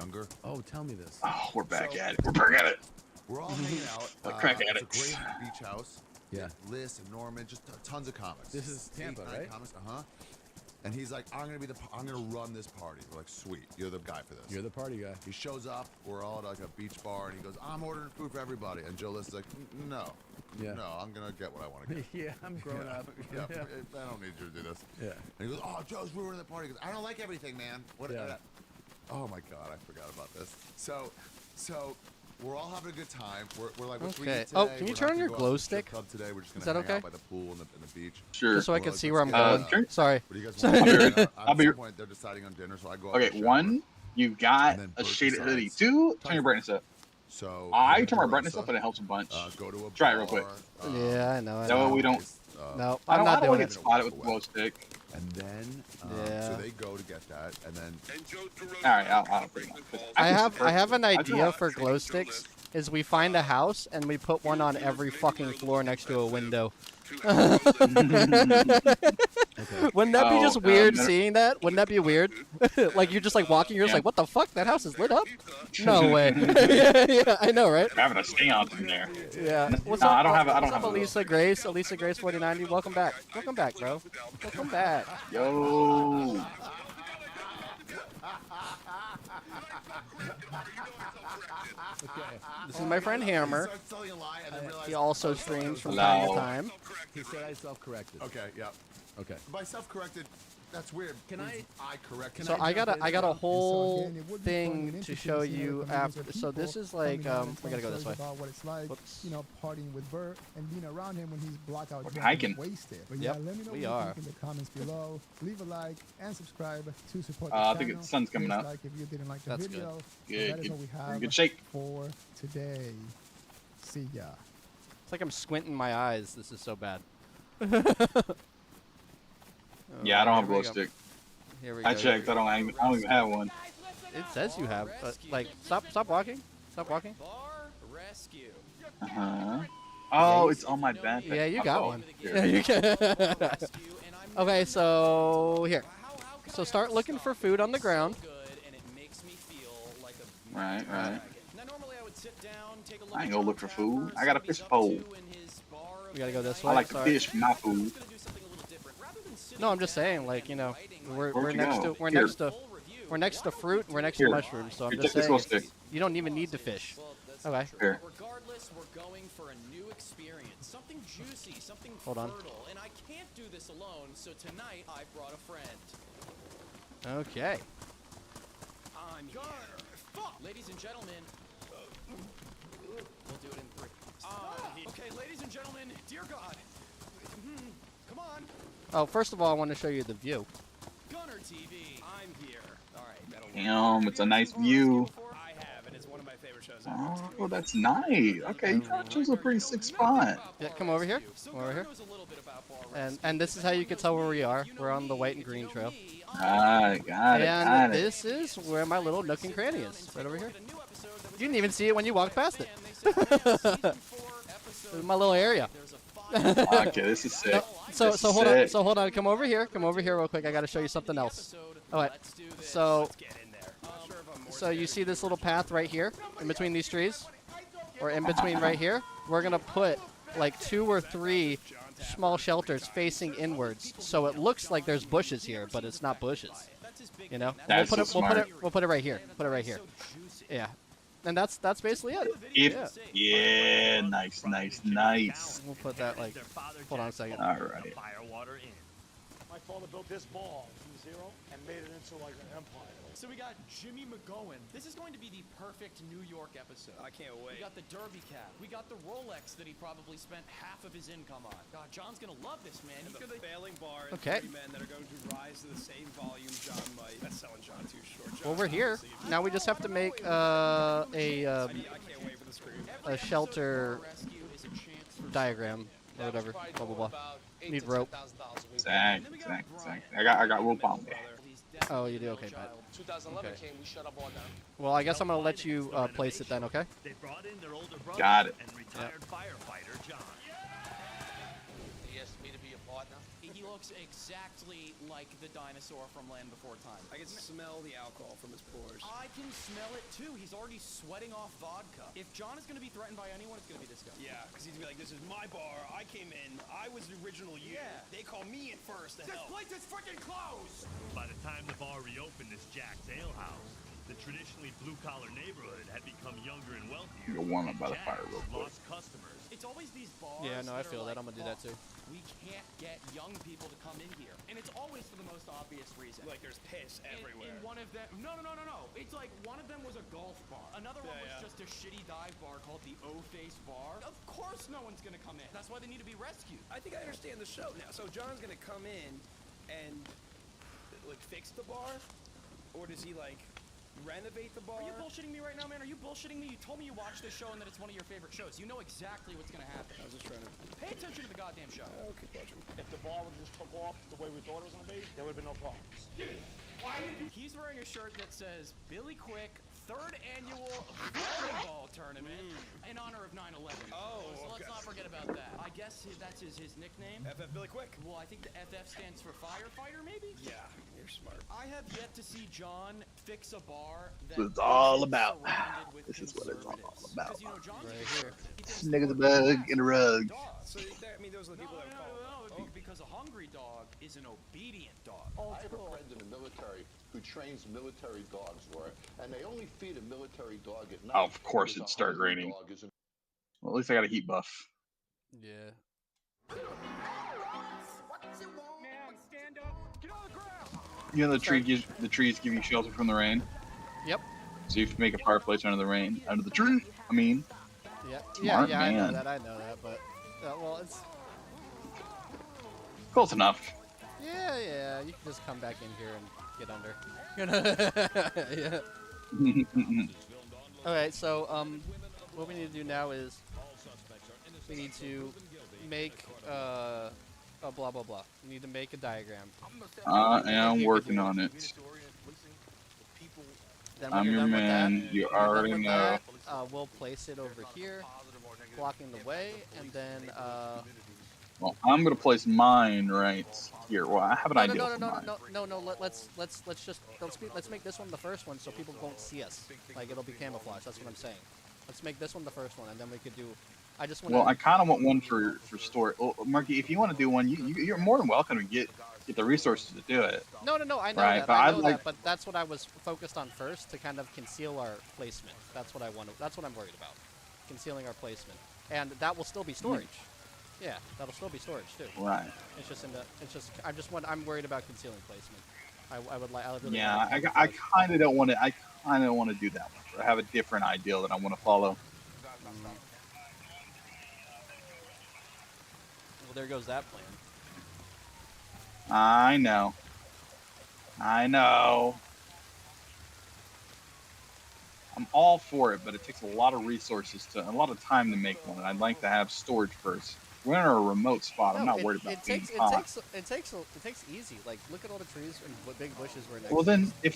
younger. Oh, tell me this. Oh, we're back at it. We're back at it. We're all hanging out. Crack It's addicts. a great beach house. Yeah. Liz and Norman, just tons of comics. This is Tampa, 8, 9 right? Comics, And he's like, I'm gonna run this party. We're like, sweet, you're the guy for this. You're the party guy. He shows up. We're all at like a beach bar, and he goes, I'm ordering food for everybody. And Joe List is like, no, no, I'm gonna get what I want to get. Yeah, I'm grown up. Yeah, I don't need you to do this. Yeah. And he goes, oh, Joe's ruining the party. He goes, I don't like everything, man. What? Yeah. Oh my God, I forgot about this. So we're all having a good time. We're like, what's we Okay. eat Oh, today? can you We're turn not on your gonna go out glow to the strip stick? club today. We're just Is gonna that hang okay? out by the pool and the beach. Sure. Just so I We're can like, see let's where I'm get, going. Sorry. What do you guys I'll want? be ready. At I'll be some point, they're deciding on dinner, so I go out. Okay, to the shower. one, you've got And then a Bert shaded hoodie. decides. Two, turn your brightness up. So I him turn my and brightness Rosa, up and it helps a bunch. Go to a Try it bar, real quick. Yeah, I know. I That way know. we don't. No, I I'm don't, not I don't doing want to it. get spotted with the glow stick. And then, Yeah. so they go to get that, and then. All right, I'll bring it. I have an idea for glow sticks. Is we find a house and we put one on every fucking floor next to a window. Wouldn't that be just weird seeing that? Wouldn't that be weird? Like you're just like walking, you're just like, what the fuck? That house is lit up? No way. Yeah, I know, right? We're having a seance in there. Yeah. What's No, up? I don't have. I don't What's have. up, Elisa Grace? Elisa Grace 49. Welcome back. Welcome back, bro. Welcome back. Yo. Okay. This is my friend Hammer. He starts telling a lie and then realizes, He also streams from time to time. He said I self-corrected. Okay, yeah. Okay. By self-corrected, that's weird. Can I correct? So I got a whole again, it would be fun thing and to show interesting to you hear the millions after. of So this people is like coming out and we gotta go telling this way. stories about what it's like, Whoops. you know, partying with Bert and being around him when he's blackout drunk hiking. and wasted. But Yep, yeah, let me know we what you are. think in the comments below. Leave a like and subscribe to support the I channel. think the sun's coming Please up. like if you didn't like the That's video. good. Good, That is good. what we We're in have good shape. for today. See ya. It's like I'm squinting my eyes. This is so bad. Yeah, I don't have a Here we glow go. Stick. Here we I go. checked. I don't even have one. It says you have. Like, stop walking. Stop walking. Uh huh. Oh, it's on my back. Yeah, you got one. Here. Yeah, you can. Okay, so here. So start looking for food on the ground. Right. I ain't gonna look for food. I got a fish pole. We gotta go this way. I like to Sorry. fish for my food. No, I'm just saying, like, you know, we're Where'd you next go? to we're Here. next to we're next to fruit. And we're next Here. to mushrooms. So I'm Here, just take this saying, glow stick. you don't even need to fish. Okay. Here. Regardless, we're going for a new experience, something juicy, something Hold on. fertile, and I can't do this alone. So tonight I brought a friend. Okay. I'm here. Ladies and gentlemen, we'll do it in 3. Okay, ladies and gentlemen, dear God, come on. Oh, first of all, I want to show you the view. Gunner TV, I'm here. All right, that'll work. Damn, it's a nice view. I have, and it's one of my favorite shows. Oh, that's nice. Okay, you chose a pretty sick spot. Yeah, come over here. Come over here. And this is how you can tell where we are. We're on the white and green trail. Got it. And this is where my little nook and cranny is. Right over here. You didn't even see it when you walked past it. This is my little area. Okay, this is sick. So This is hold on. sick. So hold on. Come over here. Come over here real quick. I got to show you something else. All right. So you see this little path right here in between these trees, or in between right here. We're gonna put like 2 or 3 small shelters facing inwards, so it looks like there's bushes here, but it's not bushes. You know. That's we'll so put it. smart. We'll put it right here. Put it right here. Yeah. And that's basically it. Yeah, nice. We'll put that like. Hold on a second. All right. My father built this ball from 0 and made it into like an empire. So we got Jimmy McGowan. This is going to be the perfect New York episode. I can't wait. We got the Derby cap. We got the Rolex that he probably spent half of his income on. God, John's gonna love this, man. He's gonna failing bar and Okay. 3 men that are going to rise to the same volume John might. That's selling John too short. Well, we're here. Now we just have to make a shelter diagram or whatever. Blah blah blah. Need rope. Exactly. I got rope on me. Oh, you do? Okay, Pat. 2011 Okay. came, we shut up all down. Well, I guess I'm gonna let you place it then, okay? They brought in their older brother Got it. and retired firefighter John. He asked me to be a partner. He looks exactly like the dinosaur from Land Before Time. I can smell the alcohol from his pores. I can smell it too. He's already sweating off vodka. If John is going to be threatened by anyone, it's going to be this guy. Yeah, because he's gonna be like, this is my bar. I came in. I was the original you. Yeah. They call me in first to help. place is freaking closed! By the time the bar reopened as Jack's Ale House, The traditionally blue-collar neighborhood had become younger and wealthier. You'll warm up by the fire real quick. Lost customers. It's always these bars. Yeah, no, I that are feel that. like, I'm gonna do that too. We can't get young people to come in here, and it's always for the most obvious reason. Like there's piss everywhere. And one of them, no. It's like one of them was a golf bar. Another one was just a shitty dive bar called the O-Face Bar. Of course, no one's gonna come in. That's why they need to be rescued. I think I understand the show now. So John's gonna come in and like fix the bar, or does he like renovate the bar? Are you bullshitting me right now, man? Are you bullshitting me? You told me you watched this show and that it's one of your favorite shows. You know exactly what's gonna happen. I was just trying to pay attention to the goddamn show. Okay, watching. If the bar would just took off the way we thought it was going to be, there would have been no problems. He's wearing a shirt that says Billy Quick 3rd annual volleyball tournament in honor of 9/11. Oh, so let's not forget about that. I guess that's his nickname. FF Billy Quick. Well, I think the FF stands for firefighter, maybe? Yeah, you're smart. I have yet to see John fix a bar that This is all isn't about. surrounded with This is what it's all conservatives. about. 'Cause, you know, John's Right a here. jerk. He thinks Niggas a bug in a rug. So I mean, those are the people that would call. because a hungry dog is an obedient dog. I have a friend in the military who trains military dogs, Laura, and they only feed a military dog at night. Oh, of course because it a started hungry raining. dog isn't- Well, at least I got a heat buff. Yeah. You know the trees give you shelter from the rain. Yep. So you have to make a fireplace under the rain, under the tree. I mean. Yeah. Smart Yeah. I know man. that. I know that. But well, it's. Close enough. Yeah. You can just come back in here and get under. Yeah. Okay, so what we need to do now is we need to make a blah blah blah. We need to make a diagram. I am working on it. Then when I'm you're your done with man. that- You when you're done already with know. that, we'll place it over here, blocking the way, and then Well, I'm gonna place mine right here. Well, I have an idea for mine. no. Let's make this one the first one so people won't see us. Like it'll be camouflage. That's what I'm saying. Let's make this one the first one, and then we could do. I just want. Well, I kind of want one for store. Well, Marky, if you want to do one, you're more than welcome to get the resources to do it. No. I know Right, that. but I I'd know like- that. But that's what I was focused on first to kind of conceal our placement. That's what I want. That's what I'm worried about. Concealing our placement, and that will still be storage. Yeah, that'll still be storage too. Right. It's just in the. It's just. I'm worried about concealing placement. I would like. I would really Yeah, like I kind of don't want to. I kind of don't want to do that one. I have a different ideal that I want to follow. Well, there goes that plan. I know. I'm all for it, but it takes a lot of resources a lot of time to make one, and I'd like to have storage first. We're in a remote spot. I'm No, not worried about it being takes, hot. it takes easy. Like look at all the trees and big bushes we're next Well, to. then, if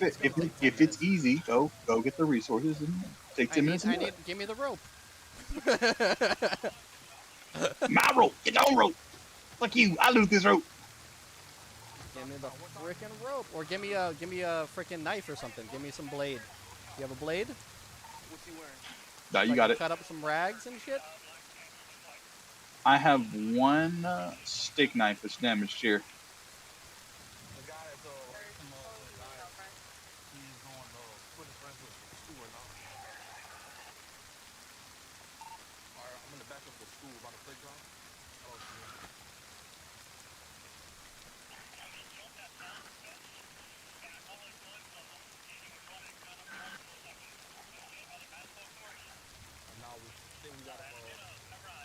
it's easy, go get the resources and take 10 minutes. And do it. Give me the rope. My rope. Get your own rope. Fuck you. I lose this rope. Give me the freaking rope, or give me a freaking knife or something. Give me some blade. You have a blade? What's he wearing? Nah, you So I got can it. Cut up some rags and shit. I have one steak knife that's damaged here.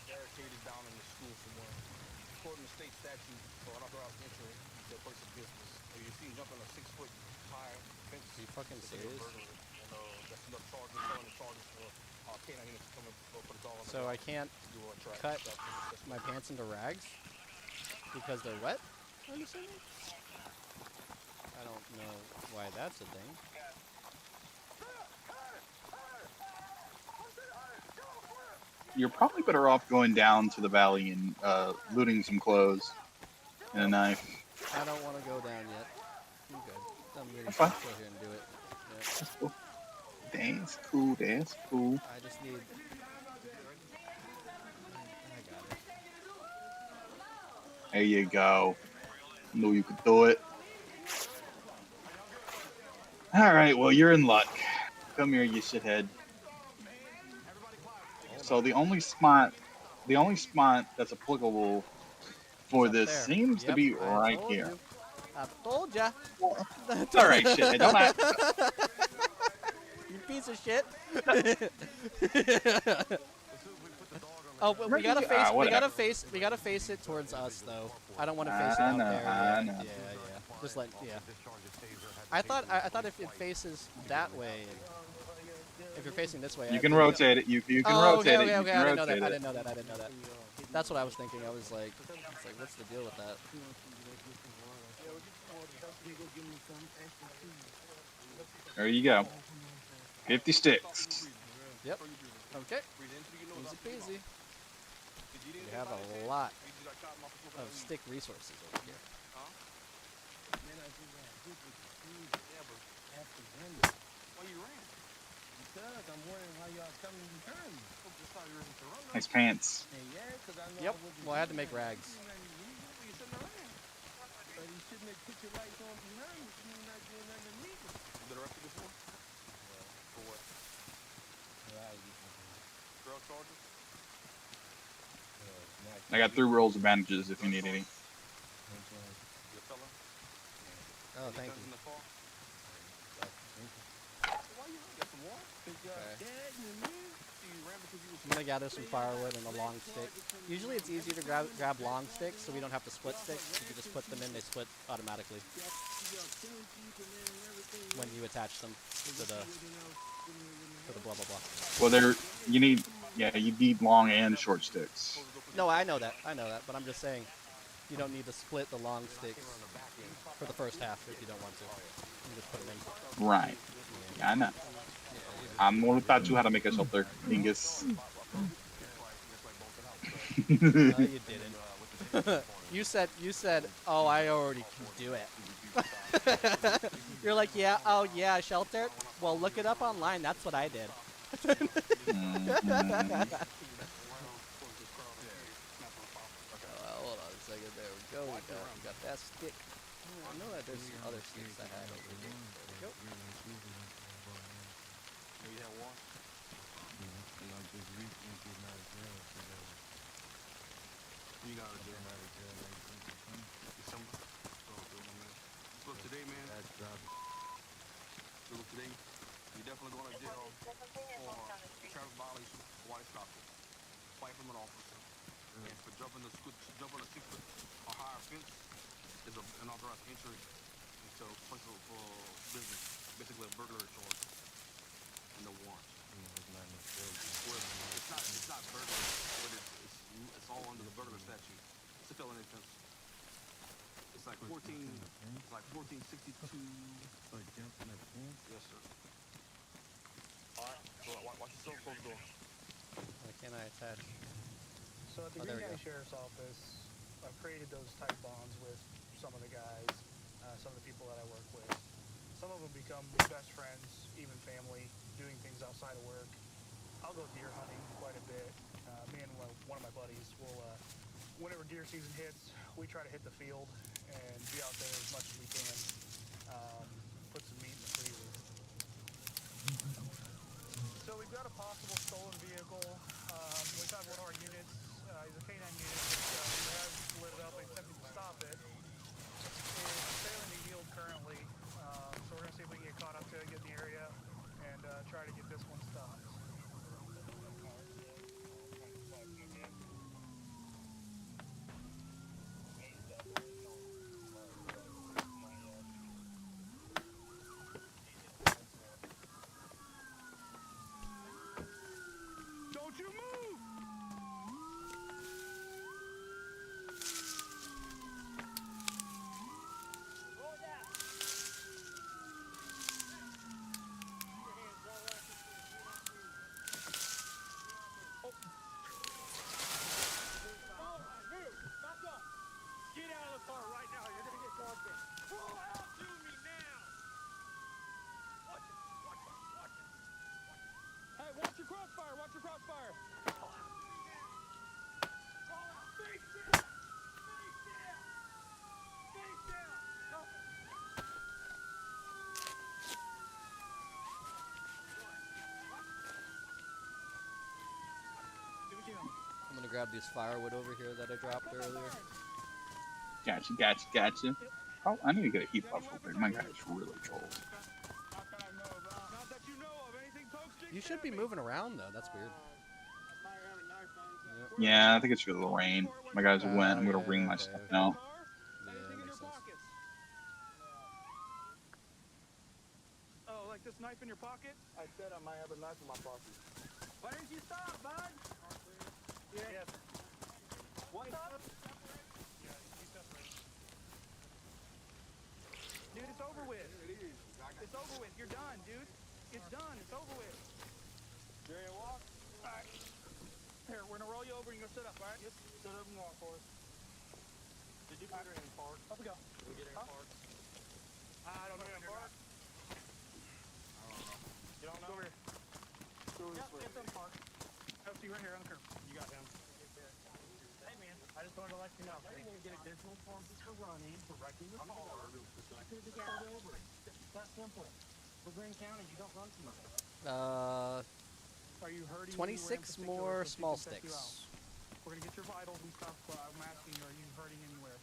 Barricaded down in the school somewhere. According to state statute, for unauthorized entry to a person's business. If you see him jumping a 6-foot high fence, Are you fucking serious? And that's enough charges for canine units to come and put a dog on the So I ground. can't Do a track. cut That's my pants into rags because they're wet. I'm assuming. I don't know why that's a thing. You're probably better off going down to the valley and looting some clothes and a knife. I don't want to go down yet. I'm good. I'm ready to That's fine. go here and do it. Yeah. That's cool. That's cool. That's cool. I just need. I got it. There you go. Knew you could do it. All right. Well, you're in luck. Come here, you shithead. So the only spot that's applicable for Up this there. seems to Yep, be I right told here. you. I told ya. All right, shithead. Don't act. You piece of shit. Oh, but we gotta face. We gotta face it towards us, though. I don't want to face it out there. I know. Yeah. Just like, yeah. I thought if it faces that way, if you're facing this way, You can rotate it. You can rotate it. Okay. I didn't know that. That's what I was thinking. I was like, what's the deal with that? There you go. 50 sticks. Yep. Okay. Easy peasy. We have a lot of stick resources over here. Nice pants. Yep. Well, I had to make rags. I got 3 rolls of bandages if you need any. Oh, thank you. I'm gonna gather some firewood and a long stick. Usually it's easier to grab long sticks so we don't have to split sticks. You can just put them in, they split automatically when you attach them to the blah blah blah. Well, you need long and short sticks. No, I know that, but I'm just saying you don't need to split the long sticks for the first half if you don't want to. You just put them in. Right. Yeah, I know. I'm gonna taught you how to make a shelter, Dingus. No, you didn't. you said, oh, I already can do it. You're like, yeah, oh yeah, shelter. Well, look it up online. That's what I did. Hold on a second. There we go. We got that stick. I know that there's some other sticks I had over here. There we go. You gotta do it. December. Look, today, man. Look, today, you're definitely going to jail for traffic violation, while stopping, fight from an officer, and for jumping a 6-foot or higher fence is an unauthorized entry into a place for business, basically a burglary charge, and the warrant. It's not burglary, but it's all under the burglary statute. It's a felony offense. It's like 1462. Like jumping a fence? Yes, sir. Alright, so watch yourself, close the door. Why can't I attach? So at the Green County Sheriff's Office, I've created those type bonds with some of the guys, some of the people that I work with. Some of them become best friends, even family, doing things outside of work. I'll go deer hunting quite a bit. Me and one of my buddies will, whenever deer season hits, we try to hit the field and be out there as much as we can. Put some meat in the freezer. So we've got a possible stolen vehicle. We've got one of our units, he's a K9 unit, which we have lit up and attempted to stop it. It's failing to yield currently, so we're going to see if we can get caught up to it, get in the area, and try to get this one stopped. Don't you move! Get out of the car right now. You're going to get caught there. Pull out to me now. Watch it. Watch it. Watch it. Hey, watch your crossfire! Watch your crossfire! Face down. Face down. Face down. No. gonna grab these firewood over here that I dropped earlier. Gotcha. Oh, I need to get a heat buff real quick. My guy's really cold. You should be moving around though. That's weird. Yeah, I think it's because of the rain. My guys went. I'm gonna ring my stuff now. Yeah, makes sense. Oh, like this knife in your pocket? I said I might have a knife in my pocket. Why didn't you stop, bud? Yeah. What? Dude, it's over with. It's over with. You're done, dude. It's done. It's over with. Ready to walk? Alright. Here, we're gonna roll you over and you're gonna sit up, alright? Yep. Sit up and walk for us. Did you put her in park? Up we go. Did we get her in park? I don't know. In park? You don't know? Over here. Yep, it's in park. Oh, see right here on the curb. You got him. Hey, man. I just wanted to let you know. I didn't even get additional forms for running, for wrecking your car. I could have just started over. It's that simple. For Greene County, you don't run too much. Are you hurting 26 more small sticks. We're gonna get your vitals and stuff. I'm asking you, are you hurting anywhere?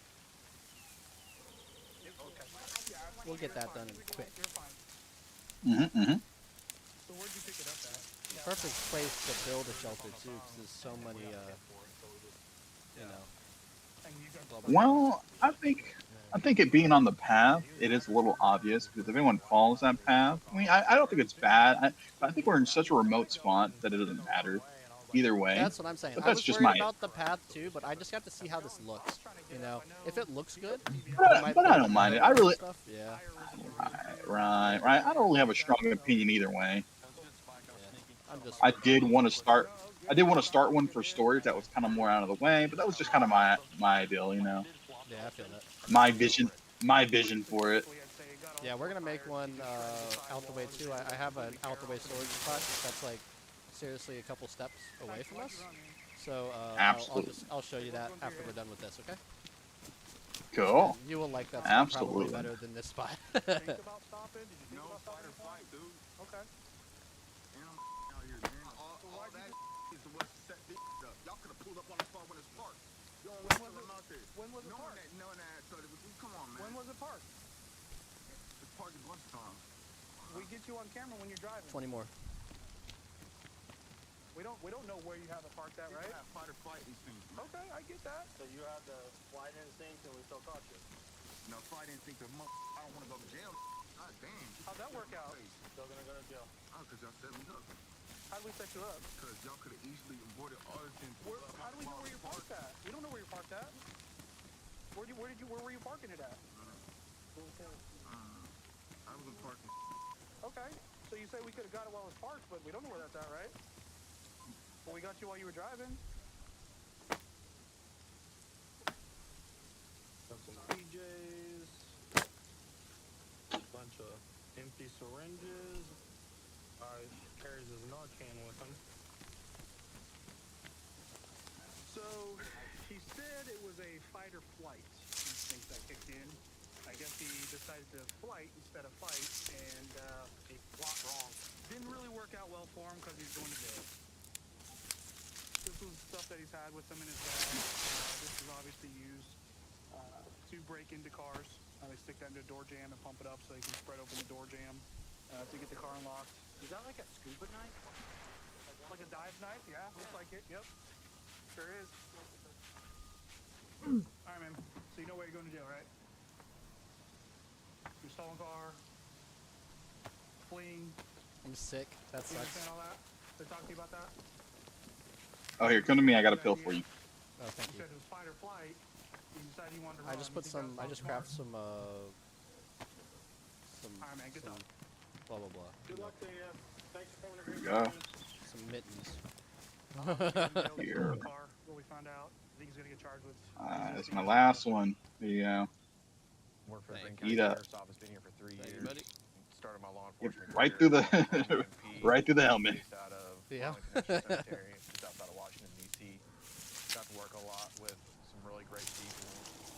Okay. We'll get that done quick. You're fine. So where'd you pick it up at? Perfect place to build a shelter too, because there's so many, you know. Well, I think it being on the path, it is a little obvious because if anyone follows that path, I mean, I don't think it's bad. I think we're in such a remote spot that it doesn't matter either way. That's what I'm saying. But I that's was just worried my. about the path too, but I just got to see how this looks. You know, if it looks good, But I don't mind it. I really. stuff. Yeah. Right. I don't really have a strong opinion either way. I'm just. I did want to start one for storage that was kind of more out of the way, but that was just kind of my ideal, you know. Yeah, I feel that. My vision for it. Yeah, we're gonna make one out the way too. I have an out the way storage spot that's like seriously a couple steps away from us. So I'll show you that after we're done with this, okay? Cool. You will like that spot probably Absolutely. better than this spot. No fight or flight, dude. Okay. All that is what set this up. Y'all could have pulled up on the spot when it's parked. When was it parked? Knowing that, so it was, come on, man. When was it parked? It's parked at lunchtime. We get you on camera when you're driving. 20 more. We don't know where you have it parked at, right? You have fight or flight instincts. Okay, I get that. So you have the flight instinct and we still caught you. No, flight instinct of I don't want to go to jail. God damn. How'd that work out? Still gonna go to jail. Oh, because y'all set me up. How'd we set you up? Because y'all could have easily avoided all this. How do we know where you're parked at? We don't know where you're parked at. Where were you parking it at? I wasn't parking. Okay, so you say we could have got it while it was parked, but we don't know where that's at, right? Well, we got you while you were driving. Got some PJs. A bunch of empty syringes. Carries his Narcan with him. So, he said it was a fight or flight instinct that kicked in. I guess he decided to flight instead of fight, and he fought wrong. Didn't really work out well for him because he's going to jail. This was stuff that he's had with him in his bag. This is obviously used to break into cars. They stick that into a door jamb and pump it up so they can spread open the door jamb to get the car unlocked. Is that like a scuba knife? Like a dive knife? Yeah, looks like it. Yep. Sure is. Alright, man. So you know where you're going to jail, right? Your stolen car. Fleeing. I'm sick. That You sucks. understand all that? They talk to you about that? Oh, here, come to me. I got a pill for you. Oh, thank You you. said it was fight or flight. You decided you wanted to I run. just put You think some. that I was just smart? craft some. Alright, man. Good some job. blah blah blah. Good luck to you. Thanks for coming to There you Greene go. County. Some mittens. Here. Car, what we found out. I think he's gonna get charged with. That's my last one. There you go. Worked for the Greene Eat County up. Sheriff's Office, been here for 3 Thank you, years. buddy. Started my law Yep, enforcement right career through the as an right through the helmet. based out of Yeah. Connection Cemetery, just outside of Washington, D.C. Got to work a lot with some really great people.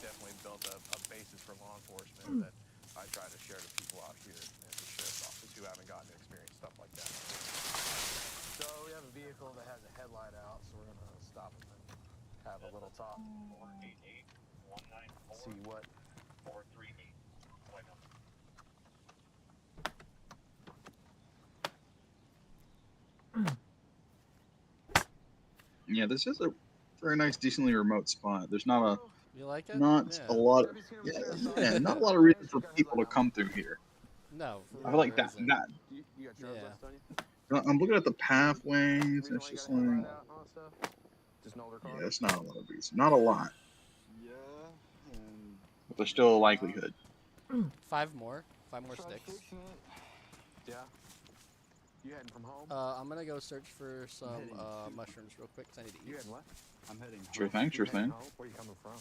Definitely built a basis for law enforcement that I try to share to people out here at the Sheriff's Office who haven't gotten to experience stuff like that. So we have a vehicle that has a headlight out, so we're going to stop it. have a little talk. See what. Yeah, this is a very nice, decently remote spot. There's not You like it? not Yeah. a lot. Yeah, not a lot of reason for people to come through here. No. I feel like there that. isn't. That You got your Yeah. left on you? I'm looking at the pathways. And it's just like, Just an older car? yeah, it's not a lot of reason. Not a lot, Yeah. And but there's still a likelihood. 5 more. 5 more sticks. yeah. You heading from home? I'm gonna go search for some mushrooms real quick 'cause I need to You eat. heading what? I'm heading Sure home. thing, You sure heading thing. home? Where you coming from?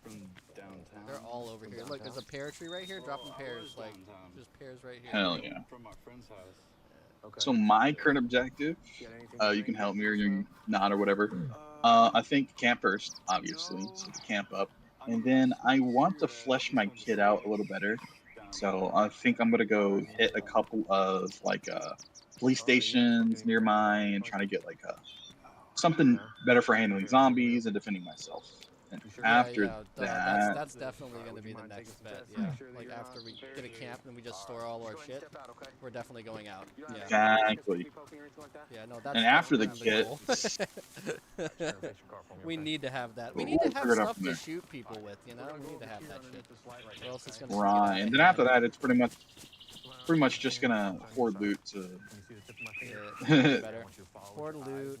From downtown. They're all over here. Look, there's a pear tree right here, dropping pears. Like, just pears right here. Hell yeah. From my friend's house. Okay. So my current objective, you can help me or you not or whatever. I think camp first, obviously, so to camp up, and then I want to flesh my kit out a little better. So I think I'm gonna go hit a couple of like police stations near mine and trying to get like something better for handling zombies and defending myself. And after that, that's definitely going to be the next bet. Yeah, like after we get a camp and we just store all our shit, we're definitely going out. Yeah. exactly. Yeah, no, that's. And after the that's kit, goal. We need to have that. We need to have figure it out stuff from to there. shoot people with. You know, we need to have that shit. Or else it's gonna. Right, and then after that, it's pretty much just gonna hoard loot to. Better. Hoard loot,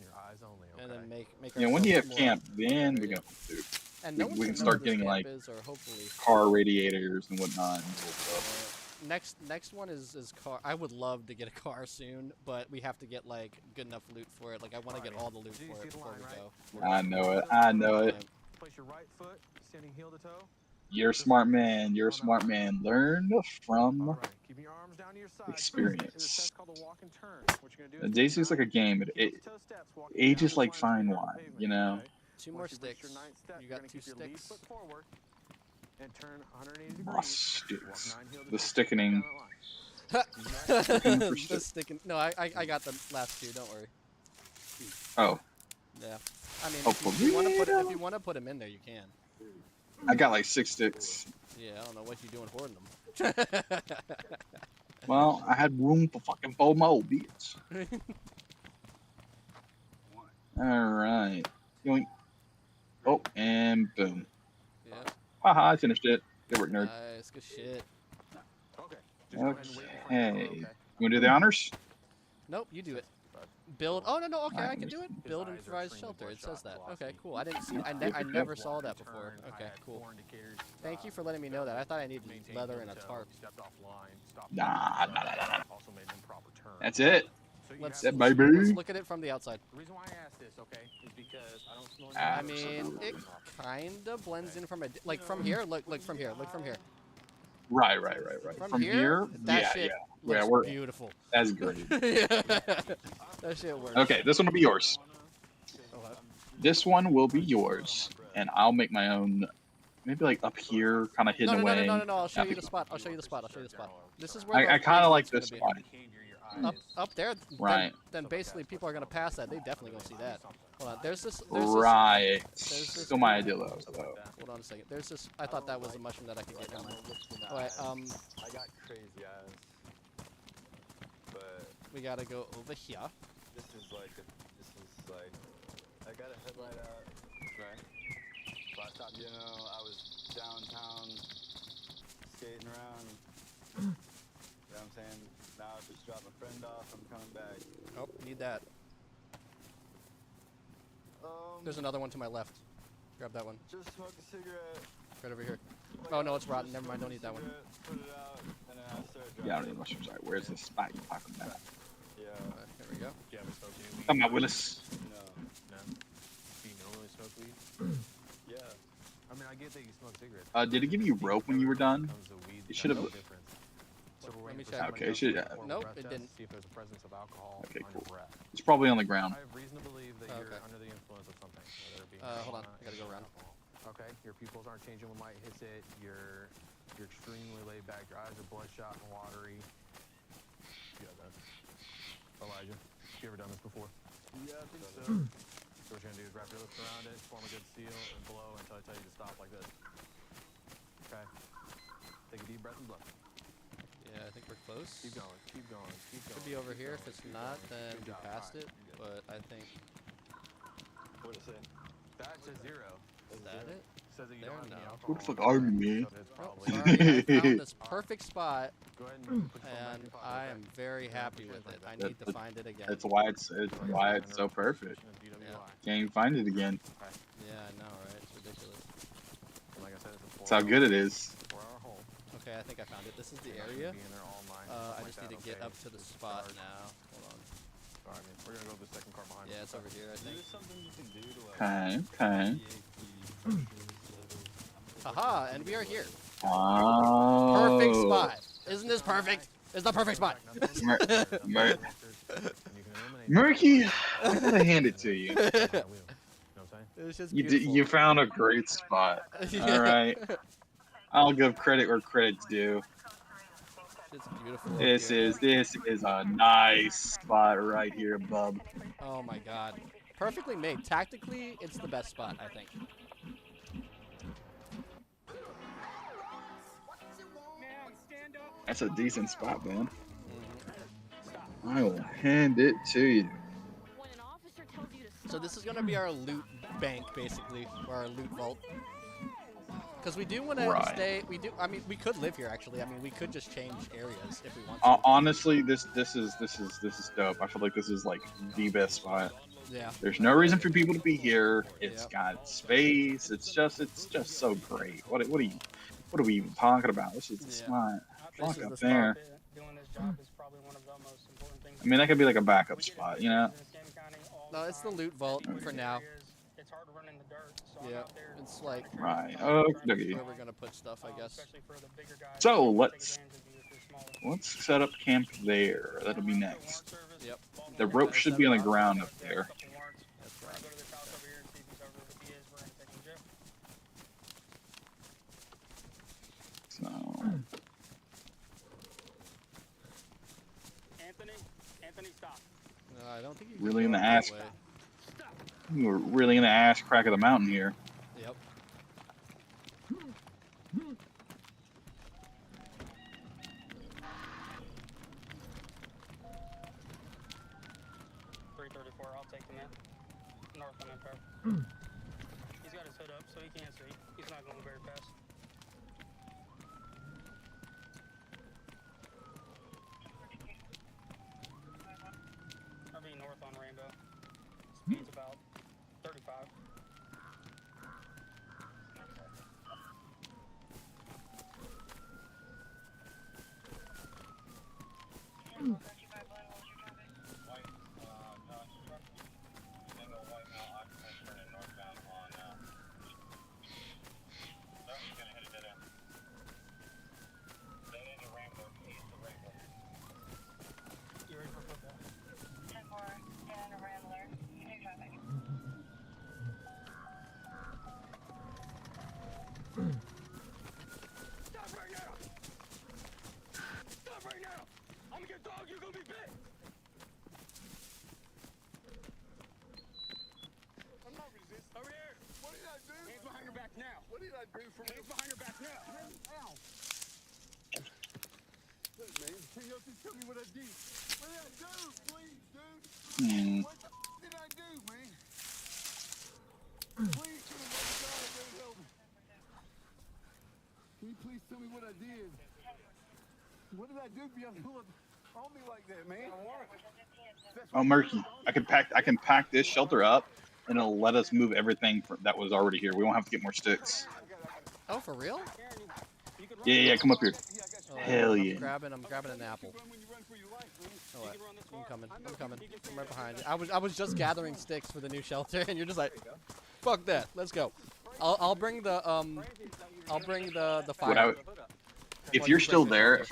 and then make. Yeah, when you have more- camp, then we can loot. And no one We can can know start where this getting camp like is, or hopefully. car radiators and whatnot. And cool stuff. Next one is car. I would love to get a car soon, but we have to get like good enough loot for it. Like I want to get all the loot for it before we go. I know it. I know it. Place your right foot, standing heel to toe. You're a smart man. You're a smart man. Learn from Keeping your arms down to your side. experience. It's a test called the walk and turn. What you're gonna do is Daisy is like a game. It ages like fine wine, you know. 2 more sticks. You got 2 sticks. forward and turn 180 Oh, sticks. The stickening. The sticking. No, I got the last 2. Don't worry. Oh. Yeah. I mean, Oh, if you want to put them in there, you can. I got like 6 sticks. Yeah, I don't know what you're doing hoarding them. Well, I had room for fucking 4 more, bitch. Alright. Yoink. Oh, and boom. Yeah. Haha, I finished it. Good work, nerd. Nice, good shit. Okay. You wanna do the honors? Nope, you do it. Build. Oh no, okay, I can do it. Build improvised shelter. It says that. Okay, cool. I didn't see. I never saw that before. Okay, cool. Thank you for letting me know that. I thought I needed leather and a tarp. Nah. That's it. Let's baby. look at it from the outside. The reason why I asked this, okay, is because I don't know. I mean, it kind of blends in from like from here. Look from here. Look from here. Right. From here, that shit looks we're beautiful. That's great. That shit works. Okay, this one will be yours. This one will be yours, and I'll make my own. Maybe like up here, kind of hidden away. No. I'll show you the spot. I'll show you the spot. This is where I kind of like this spot. Up there. Right. Then basically people are gonna pass that. They definitely gonna see that. Hold on. There's this. Right. Still my idea though. Hold on a second. There's this. I thought that was a mushroom that I could get. Alright. I got crazy eyes, but we gotta go over here. this is like I got a headlight out, right? But I thought, I was downtown skating around. You know what I'm saying? Now I just dropped my friend off. I'm coming back. Oh, need that. There's another one to my left. Grab that one. Just smoke a cigarette. Right over here. Oh no, it's rotten. Never mind. Don't need that one. Put it out, and then I started Yeah, I don't need mushrooms. Alright, where's the spot you talking about? Yeah. Here we go. Do you ever smoke any weed? Come on, Willis. No. Do you normally smoke weed? Yeah. I mean, I get that you smoke cigarettes. Did it give you rope when you were done? It should have. Let me check. Okay, it should. Nope, it didn't. See if there's a presence of alcohol Okay, on cool. your breath. It's probably on the ground. I have reason to believe that you're under the influence of something, whether it be Hold on. marijuana, I gotta go around. alcohol. Okay, your pupils aren't changing when light hits it. You're extremely laid back. Your eyes are bloodshot and watery. Yeah, that. Elijah, you ever done this before? Yeah, I think so. So what you're gonna do is wrap your lips around it, form a good seal, and blow until I tell you to stop like this. Okay. Take a deep breath and blow. Yeah, I think we're close. Keep going, keep going, keep going. Could be over keep here. going, If it's keep not, going. then Good we job. passed Alright, it. you're good. But I think What did it say? That's a 0. is that it? Says that you There don't have any now. Who the alcohol fuck in are your me? blood, so it's Oh, probably- sorry, I found this perfect spot, Go ahead and put your phone back in and your pocket, I okay? am very happy with it. I need to find it again. That's why it's so perfect. Yeah. Can't even find it again. Yeah, I know, right? It's ridiculous. Like I said, it's a That's how good it is. 4-hour hole. Okay, I think I found it. This is the You're not area. gonna be in there all night, I something just like need to that, get okay? up to the Just spot start. now. Hold on. Alright, man. We're gonna go to the second car behind Yeah, us. it's over here, I think. There's something you can do to Okay. Haha, and we are here. Oh. Perfect spot. Isn't this perfect? It's the perfect spot. Murky, I gotta hand it to you. It's just You found a great spot. Yeah. All right. I'll give credit where credit's due. It's beautiful. This is a nice spot right here, bub. Oh my god. Perfectly made. Tactically, it's the best spot, I think. That's a decent spot, man. I will hand it to you. So this is gonna be our loot bank, basically, or our loot vault. Because we do want to stay. We do. I mean, we could live here actually. I mean, we could just change areas if we want to. Honestly, this is dope. I feel like this is like the best spot. Yeah. There's no reason for people to be here. It's got space. It's just so great. What are we even talking about? This is the spot. Fuck up there. I mean, that could be like a backup spot, you know? No, it's the loot vault for now. Yeah, it's like Right. Okay. where we're gonna put stuff, I guess. So let's set up camp there. That'll be next. Yep. The rope should be on the ground up there. That's right. So Anthony, stop. No, I don't think you can really go in the that ass. way. We're really in the ass crack of the mountain here. Yep. I'll take him in. North on Empire. He's got his hood up, so he can't see. He's not going very fast. I'll be north on Rainbow. Speed's about 35. You ready for football? 10-4, and a Rambler. Continue traffic. Stop right now! Stop right now! I'm gonna get dog, you're gonna be bit! I'm not resisting. Over here! What did I do? Hands behind your back now! What did I do for Hands behind your back now! Ow! Look, man, can you just tell me what I did? What did I do? Please, dude! What the did I do, man? Please, tell me what I did, help me. Can you please tell me what I did? What did I do for y'all on me like that, man? Oh, Murky, I can pack this shelter up, and it'll let us move everything that was already here. We won't have to get more sticks. Oh, for real? Yeah, come up here. Oh, Hell yeah. I'm grabbing an apple. Oh, what? I'm coming. I'm right behind you. I was just gathering sticks for the new shelter, and you're just like, fuck that. Let's go. I'll bring the fire. If you're still there,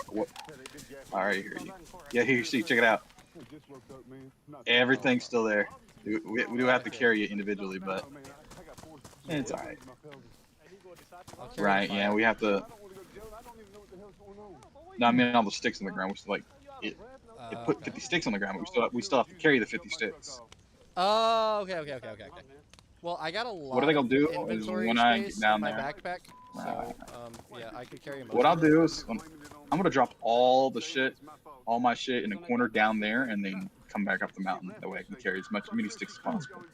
all right, here. Yeah, here. See, check it out. Everything's still there. We do have to carry it individually, but it's all right. Right? Yeah, we have to. No, I mean all the sticks on the ground. Which like it put 50 sticks on the ground, but we still have to carry the 50 sticks. Oh, okay. Well, I got a lot What are they gonna of do is inventory when I space get down in my there. backpack, so yeah, I could carry most What I'll of it. do is I'm gonna drop all my shit in a corner down there, and then come back up the mountain. That way I can carry as many sticks as possible.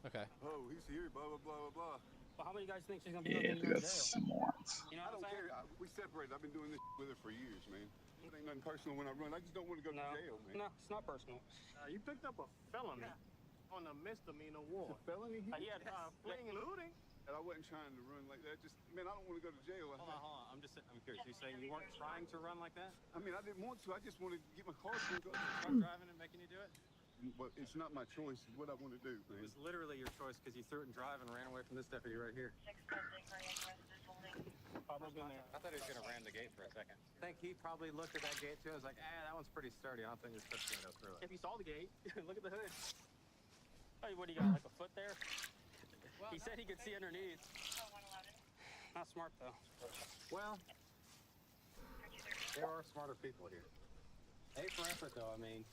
Okay. Oh, he's here, blah, blah, blah, blah. Well, how many guys think she's gonna be Yeah, looking they in got jail? smart. You know what I'm saying? We separated. I've been doing this with her for years, man. It ain't nothing personal when I run. I just don't want to go to jail, man. No, it's not personal. You picked up a felony on a misdemeanor warrant. It's a felony? He had fleeing and looting. And I wasn't trying to run like that. Just, man, I don't want to go to jail. Hold on. I'm curious. You saying you weren't trying to run like that? I mean, I didn't want to. I just wanted to get my car to go. Truck driving and making you do it? Well, it's not my choice. It's what I want to do, man. It's literally your choice because you threw it and drive and ran away from this deputy right here. I thought he was going to ram the gate for a second. I think he probably looked at that gate too. I was like, that one's pretty sturdy. I don't think this truck's going to go through it. If you saw the gate, look at the hood. Hey, what do you got, like a foot there? Well, he said he could see underneath. Not smart, though. Well, there are smarter people here. A for effort, though. I mean,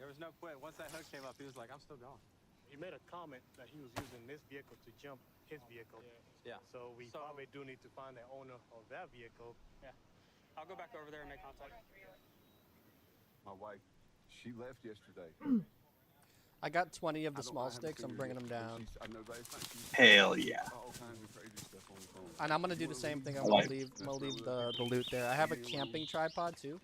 there was no quit. Once that hook came up, he was like, I'm still going. He made a comment that he was using this vehicle to jump his vehicle. Yeah. So we probably do need to find the owner of that vehicle. Yeah. I'll go back over there and make contact. My wife, she left yesterday. I got 20 of the small sticks. I'm bringing them down. Hell yeah. And I'm gonna do the same thing. I'm gonna leave the loot there. I have a camping tripod too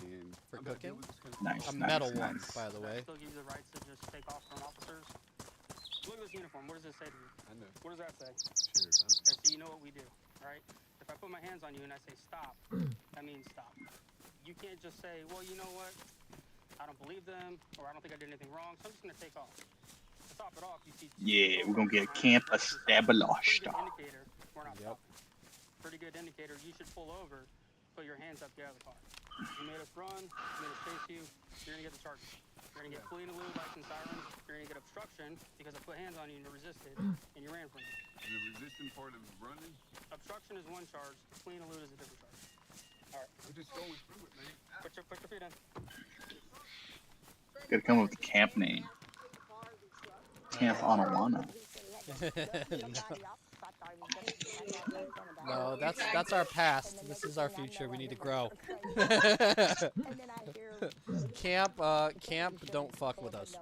for cooking. Nice. A metal one, nice. by the way. Still give you the rights to just take off from officers. Look at this uniform. What does it say to you? I know. What does that say? Cheers. Okay, so you know what we do, right? If I put my hands on you and I say stop, that means stop. You can't just say, well, you know what? I don't believe them, or I don't think I did anything wrong, so I'm just gonna take off. To top it off, you see. Yeah, we're gonna get a camp established. Indicator. We're not stopping. Pretty good indicator. You should pull over, put your hands up, get out of the car. You made us run. You made us chase you. You're gonna get the charges. You're gonna get fleeing and elude, lights and sirens. You're gonna get obstruction because I put hands on you and you resisted, and you ran from me. The resisting part of running? Obstruction is one charge. Fleeing and elude is a different charge. All right. I'm just going through it, man. Put your feet in. Gotta come up with a camp name. Camp Anawana. No, that's our past. This is our future. We need to grow. Camp, don't fuck with us.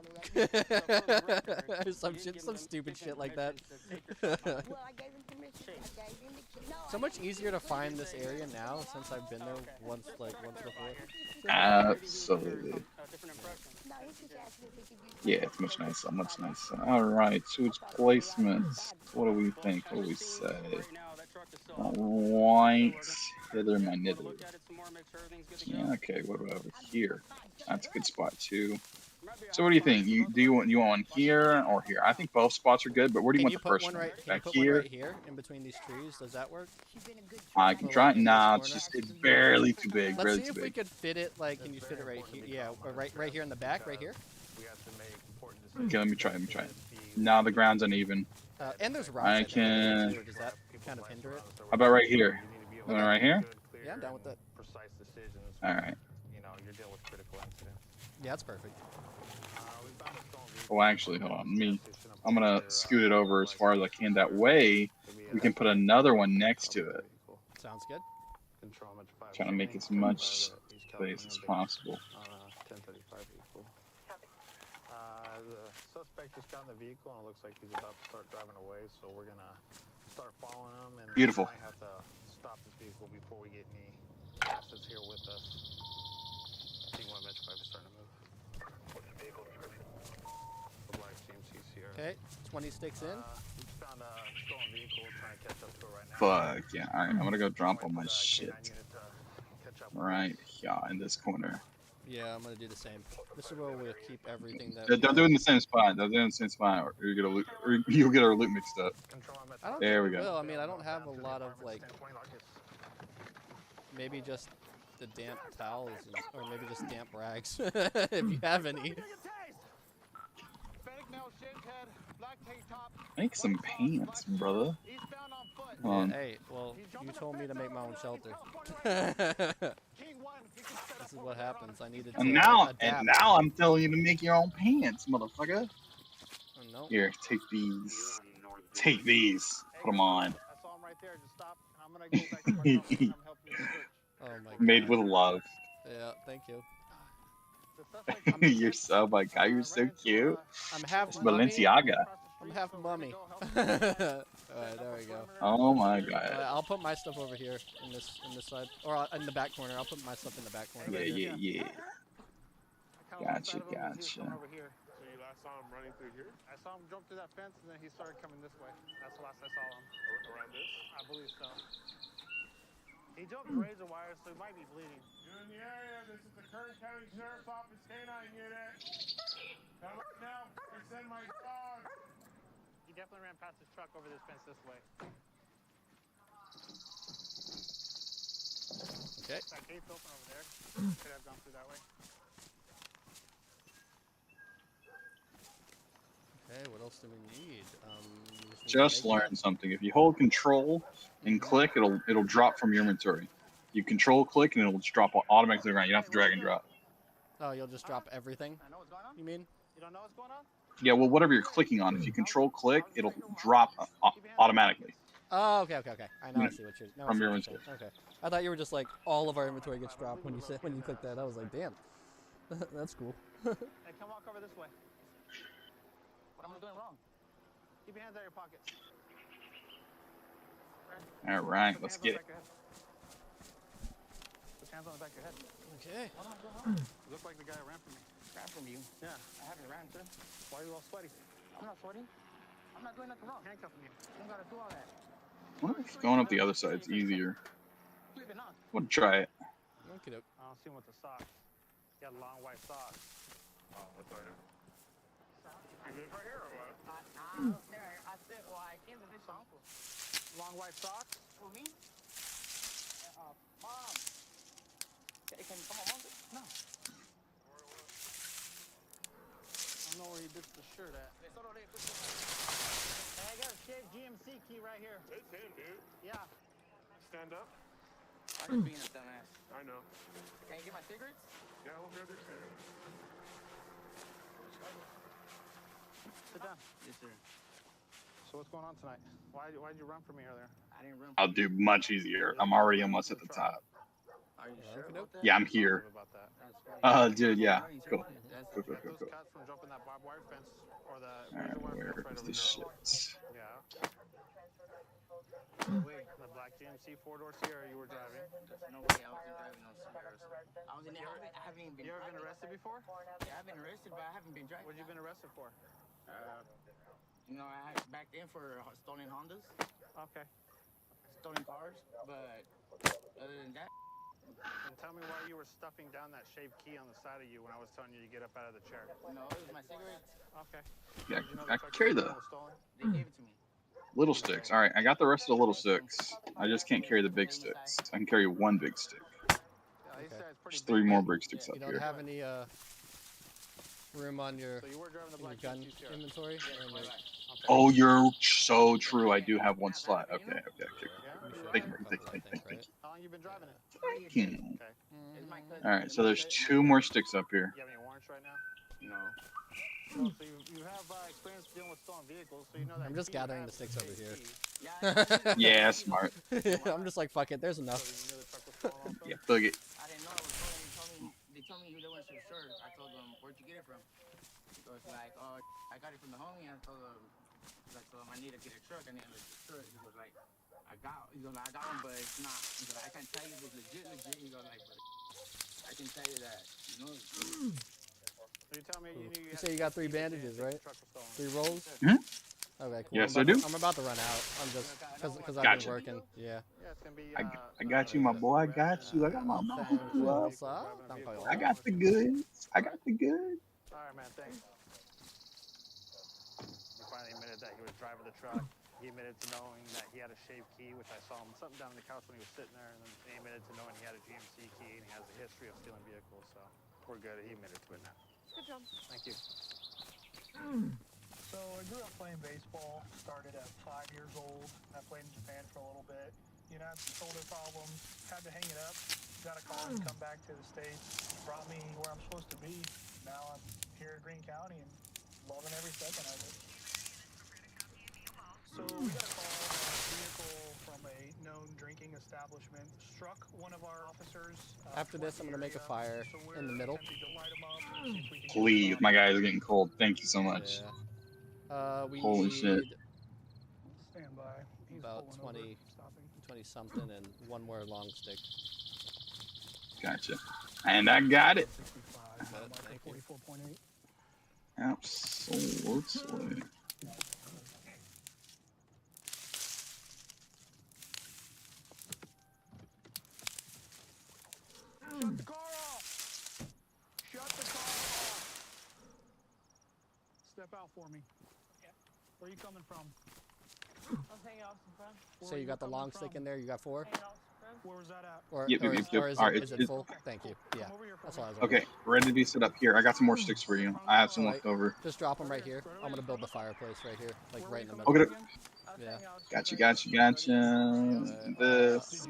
some stupid shit like that. So much easier to find this area now since I've been there once before. Absolutely. Yeah, it's much nicer, much nicer. Alright, switch placements. What do we think? What do we say? Alright, hither my nither. Yeah, okay, what about over here? That's a good spot too. So what do you think? Do you want one here or here? I think both spots are good, but where do you want the first one? Back here? Right here, in between these trees. Does that work? I can try. Nah, it's barely too big. Let's Barely see too if we big. could fit it. Like, can you fit it right here? Yeah, right here in the back, right here. Okay, let me try. Now the ground's uneven. And there's rocks. I can. Does that kind of hinder it? How about right here? You want it right here? Yeah, I'm down with that. All right. Yeah, that's perfect. Oh, actually, hold on. I'm gonna scoot it over as far as I can. That way, we can put another one next to it. Sounds good. Trying to make as much space as possible. 1035 vehicle. The suspect just got in the vehicle and it looks like he's about to start driving away, so we're gonna start following him and Beautiful. we might have to stop this vehicle before we get any assets here with us. I think one Metro 5 is starting to move. What's the vehicle description? The black GMC's here. Okay, 20 sticks in. We just found a stolen vehicle, trying to catch up to it right now. Fuck yeah! All right, I'm gonna go drop all my shit. Right here in this corner. Yeah, I'm gonna do the same. This is where we'll keep everything that. Don't do it in the same spot. Don't do it in the same spot, or you'll get our loot mixed up. There we go. Well, I mean, I don't have a lot of like. Maybe just the damp towels, or maybe just damp rags, if you have any. Make some pants, brother. Hey, well, you told me to make my own shelter. This is what happens. I needed to And now adapt. I'm telling you to make your own pants, motherfucker. no. Here, take these. Take these. Put them on. I saw him right there. Just stop. I'm gonna go back to my truck and I'm helping you search. Oh my god. Made with love. Yeah, thank you. You're so my god. You're so cute. I'm half It's mummy. Balenciaga. I'm half mummy. Alright, there we go. Oh my god. I'll put my stuff over here in this side, or in the back corner. I'll put my stuff in the back corner. Yeah. Gotcha. So you last saw him running through here? I saw him jump through that fence and then he started coming this way. That's the last I saw him. Around this? I believe so. He jumped razor wire, so he might be bleeding. You're in the area. This is the Kern County Sheriff's Office K-9 unit. Come up now. Send my dog. He definitely ran past his truck over this fence this way. Okay. That gate's open over there. Could have gone through that way. Okay, what else do we need? Just learned something. If you hold control and click, it'll drop from your inventory. You control click and it'll just drop automatically around. You don't have to drag and drop. Oh, you'll just drop everything? I know what's going on. You mean? You don't know what's going on? Yeah, well, whatever you're clicking on, if you control click, it'll drop automatically. Oh, okay. I know. I see what you're. No, From your inventory. Okay. I thought you were just like all of our inventory gets dropped when you click that. I was like, damn, that's cool. Hey, come walk over this way. What am I doing wrong? Keep your hands out of your pockets. All right, let's get it. Put your hands on the back of your head. Okay. You look like the guy who ran from me. Ran from you? Yeah. I haven't ran, sir. Why are you all sweaty? I'm not sweaty. I'm not doing nothing wrong. Handcuffing you. You don't gotta do all that. I wonder if going up the other side's easier. Flip it on. We'll try it. Okay. I don't see him with the socks. He got long white socks. Oh, what's right here? You live right here or what? There. I said, well, I came to this uncle. Long white socks? For me? Mom. Can you come on, No. I don't know where he ditched the shirt at. Hey, I got a shaved GMC key right here. It's him, dude. Yeah. Stand up. I'm just being a dumbass. I know. Can you get my cigarettes? Yeah, we'll grab your cigarettes. Sit down. Yes, sir. So what's going on tonight? Why'd you run from me earlier? I didn't run. I'll do much easier. I'm already almost at the top. Are you sure about that? Yeah, I'm here. Dude, yeah. Cool. Those cats from jumping that barbed wire fence or the Alright, where is this shit? Yeah. Wait, the black GMC 4-door Sierra you were driving? No way, I wasn't driving no Sierras. I haven't even been. You ever been arrested before? Yeah, I've been arrested, but I haven't been driving. What you been arrested for? Back then for stolen Hondas. Okay. Stolen cars, but other than that. And tell me why you were stuffing down that shaved key on the side of you when I was telling you to get up out of the chair. No, it was my cigarettes. Okay. Yeah, I carry the They gave it to me. little sticks. All right, I got the rest of the little sticks. I just can't carry the big sticks. I can carry one big stick. Okay. There's 3 more big sticks up You don't here. have any room on your, So you were driving the black gun GMC Sierra. inventory? Oh, you're so true. I do have one slot. Okay. Thank you. How long you been driving it? Thank you. All right, so there's 2 more sticks up here. You have any warrants right now? No. So you have experience dealing with stolen vehicles, so you know that. I'm just gathering the sticks over here. Yeah, smart. I'm just like, fuck it, there's enough. Yeah, boog it. I didn't know I was stolen. They told me they weren't so sure. I told them, where'd you get it from? He goes like, oh, I got it from the homie. I told him, I need to get a truck. I need a truck. He goes like, I got one, but it's not. He goes, I can't tell you if it's legit. He goes like, but I can tell you that, So you tell me You say you got 3 bandages, right? 3 rolls? Hmm? Okay, cool. Yes, I do. I'm about to run out. I'm just because I've Gotcha. been working. Yeah. I got you, my boy. I got you. I got my mom. I got the goods. All right, man. Thanks. He finally admitted that he was driving the truck. He admitted to knowing that he had a shaved key, which I saw him something down on the couch when he was sitting there, and then he admitted to knowing he had a GMC key and he has a history of stealing vehicles. So we're good. He admitted to it now. Good job. Thank you. So I grew up playing baseball, started at 5 years old. I played in Japan for a little bit. You know, I had some shoulder problems, had to hang it up, got a car and come back to the States, brought me where I'm supposed to be. Now I'm here in Greene County and loving every second of it. establishment, struck one of our officers. After this, I'm gonna make a fire in the middle. Please, my guy is getting cold. Thank you so much. Yeah. We Holy need shit. Stand by. He's about pulling 20, over, stopping. 20 something, and one more long stick. Gotcha. And I got it. Thank you. 44.8. Absolutely. Shut the car off! Shut the car off! Step out for me. Yeah. Where are you coming from? I was hanging out with some friends. So you got the long stick in there? You got 4? Hanging out with some friends. Where was that at? Or, Yep, or, yep, is, yep. or is, Alright, it, is it full? Thank you. Yeah. That's all I was wondering. Okay, ready to be set up here. I got some more sticks for you. I have some left over. Just drop them right here. I'm gonna build the fireplace right here, like right in the middle. Okay. Yeah. Gotcha. This.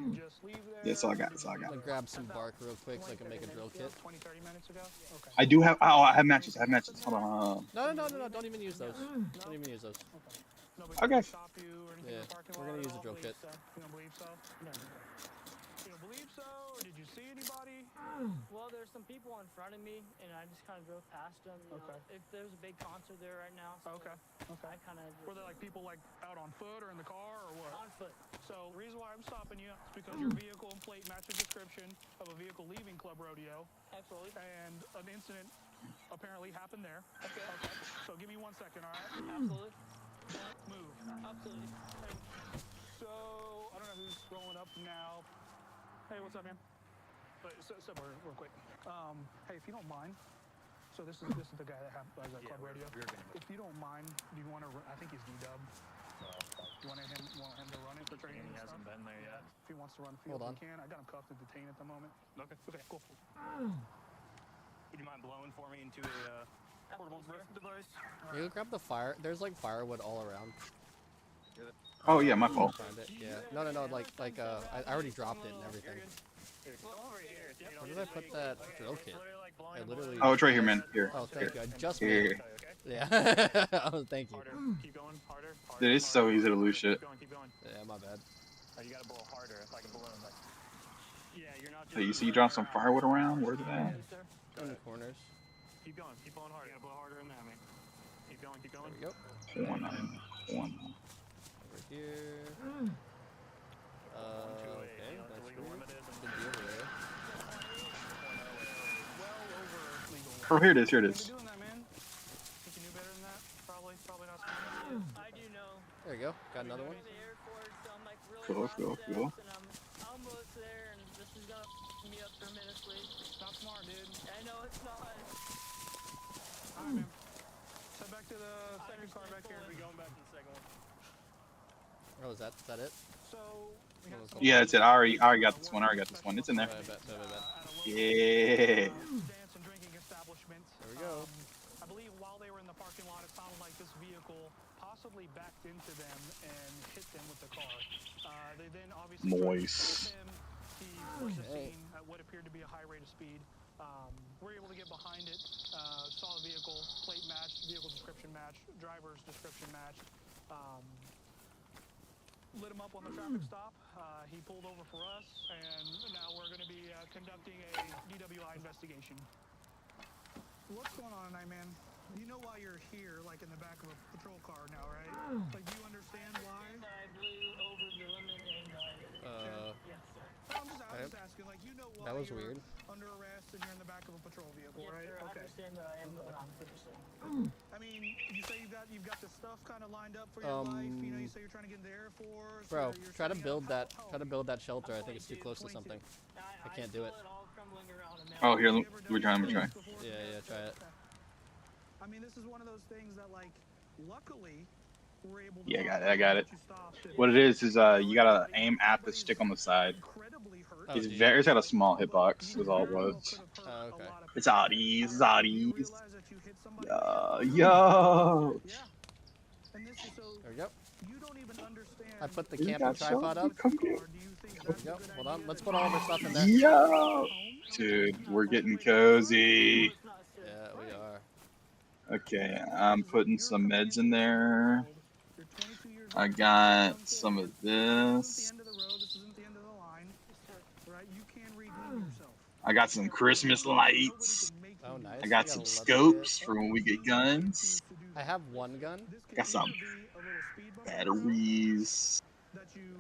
That's all I got. That's all I I'm got. gonna grab some bark real quick so I can make a drill kit. 20, 30 minutes ago? Okay. I do have. Oh, I have matches. Hold on. No. Don't even use those. Don't even use those. Okay. Yeah. We're gonna use a drill kit. You don't believe so? No. You don't believe so? Or did you see anybody? Well, there's some people in front of me, and I just kind of drove past them. You know, if there's a big concert there right now. So Okay. I kind of. Were there like people like out on foot or in the car or what? On foot. So the reason why I'm stopping you is because your vehicle and plate match a description of a vehicle leaving Club Rodeo. Absolutely. And an incident apparently happened there. Okay. So give me 1 second, all right? Absolutely. Move. Absolutely. So I don't know who's rolling up now. Hey, what's up, man? So real quick. Hey, if you don't mind. So this is the guy that has Club Radio. If you don't mind, do you want to? I think he's D-Dub. You want him to run it for training? He hasn't been there yet. If he wants to run field, he can. I got him cuffed and detained at the moment. Okay, cool. Would you mind blowing for me into a portable device? You grab the fire. There's like firewood all around. Oh yeah, my fault. Find it. Yeah. No. Like I already dropped it and everything. Where did I put that drill kit? I literally. Oh, it's right here, man. Here. Oh, thank you. I just Here. made it. Yeah. Oh, thank you. Keep going, harder. Dude, it's so easy to lose shit. Keep going. Yeah, my bad. You gotta blow harder, like a balloon. Yeah, you're not. Hey, you see you drop some firewood around? Where's it at? In the corners. Keep going. Keep blowing harder. You gotta blow harder than that, man. Keep going. There we go. One. Over here. Okay, that's weird. Big deal there. Oh, here it is. Doing that, man. Think you knew better than that? Probably not. I do know. There you go. Got another one. The airport, so I'm like really Cool. and I'm almost there, and this is gonna f me up tremendously. It's not smart, dude. I know it's not. Alright, man. Head back to the second car back here. We're going back to the second one. Oh, is that it? So we have some Yeah, that's it. I already got this one. It's in there. Bet. Yeah. dance and drinking establishment. There we go. I believe while they were in the parking lot, it sounded like this vehicle possibly backed into them and hit them with the car. They then obviously Moist. him. He forced the scene at what appeared to be a high rate of speed. We're able to get behind it, saw the vehicle, plate matched, vehicle description matched, driver's description matched. Lit him up on the traffic stop. He pulled over for us, and now we're going to be conducting a DWI investigation. What's going on tonight, man? You know why you're here, like in the back of a patrol car now, right? Like, do you understand why? I blew over the limit, and yes, sir. I'm just asking, like, you know why That was you're weird. under arrest and you're in the back of a patrol vehicle, Yes, right? sir. I Okay. understand that I am going on 100%. I mean, you say you've got the stuff kind of lined up for your life. You know, you say you're trying to get in the Air Force. Bro, or you're try to setting build up that shelter. I think it's too close to something. I can't do it. Oh, here. Let me try. Yeah, try it. I mean, this is one of those things that, like, luckily, we're able to. Yeah, I got it. What it is you gotta aim at the stick on the side. It's got a small hitbox. Is all it was. Oh, okay. It's oddies. Yo. There we go. I put the You camping got tripod up. Come here. There we go. Hold on. Let's put all of our stuff in there. Yo. Dude, we're getting cozy. Yeah, we are. Okay, I'm putting some meds in there. I got some of this. I got some Christmas lights. Oh, nice. I got some scopes for when we get guns. I have one gun. I got some batteries. That you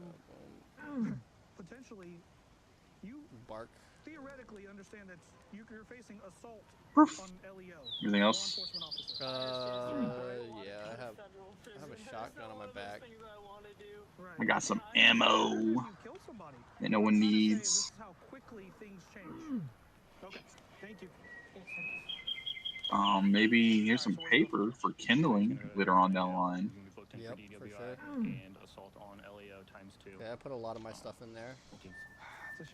potentially bark. Theoretically understand that you're facing assault on LEO. Anything else? Yeah, I have a shotgun on my back. I got some ammo that no one needs. This is how quickly things change. Okay, thank you. Maybe here's some paper for kindling later on down the line. Yep, for sure. And assault on LEO *2. Yeah, I put a lot of my stuff in there.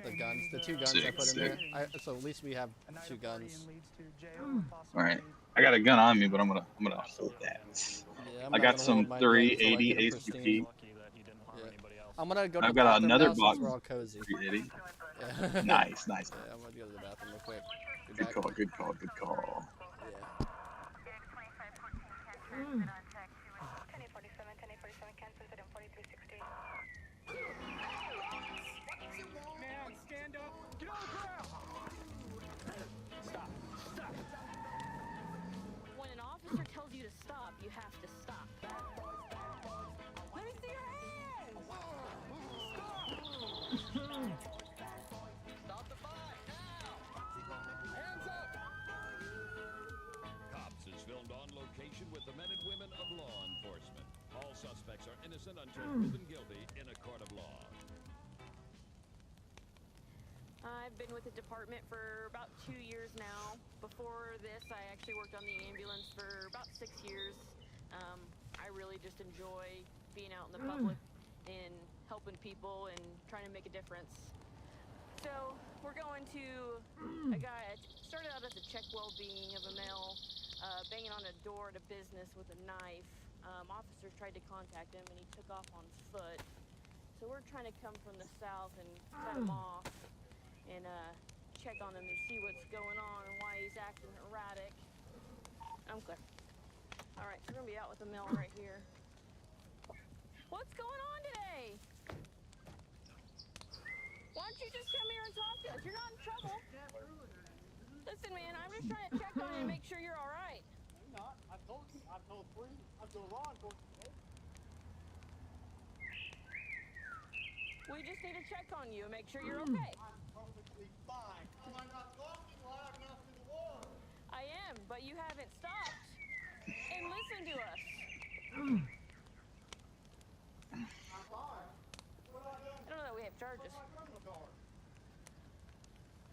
The guns, the two guns I put in there. So at least we have two guns. All right, I got a gun on me, but I'm gonna hold that. Yeah, I got some 380 ACP. I'm gonna go to I've the got bathroom another now box. since we're all cozy. 380. Yeah. Nice, nice. Yeah, I'm gonna go to the bathroom real quick. Be Good back. call, good call, good call. Yeah. Man, stand up. Get on the ground. Stop. Stop. When an officer tells you to stop, you have to stop. Let me see your hands. Stop the fight now! Hands up! Cops is filmed on location with the men and women of law enforcement. All suspects are innocent until proven guilty in a court of law. I've been with the department for about 2 years now. Before this, I actually worked on the ambulance for about 6 years. I really just enjoy being out in the public and helping people and trying to make a difference. So we're going to a guy. It started out as a check well-being of a male banging on a door at a business with a knife. Officers tried to contact him and he took off on foot. So we're trying to come from the south and cut him off and check on him and see what's going on and why he's acting erratic. I'm clear. All right, we're gonna be out with the mill right here. What's going on today? Why don't you just come here and talk to us? You're not in trouble. Listen, man, I'm just trying to check on you and make sure you're all right. I'm not. I've told police. I've told law enforcement. We just need to check on you and make sure you're okay. I'm perfectly fine. Am I not talking loud enough in the world? I am, but you haven't stopped and listened to us. I'm fine. What have I done? I don't know that we have charges. What's my criminal card?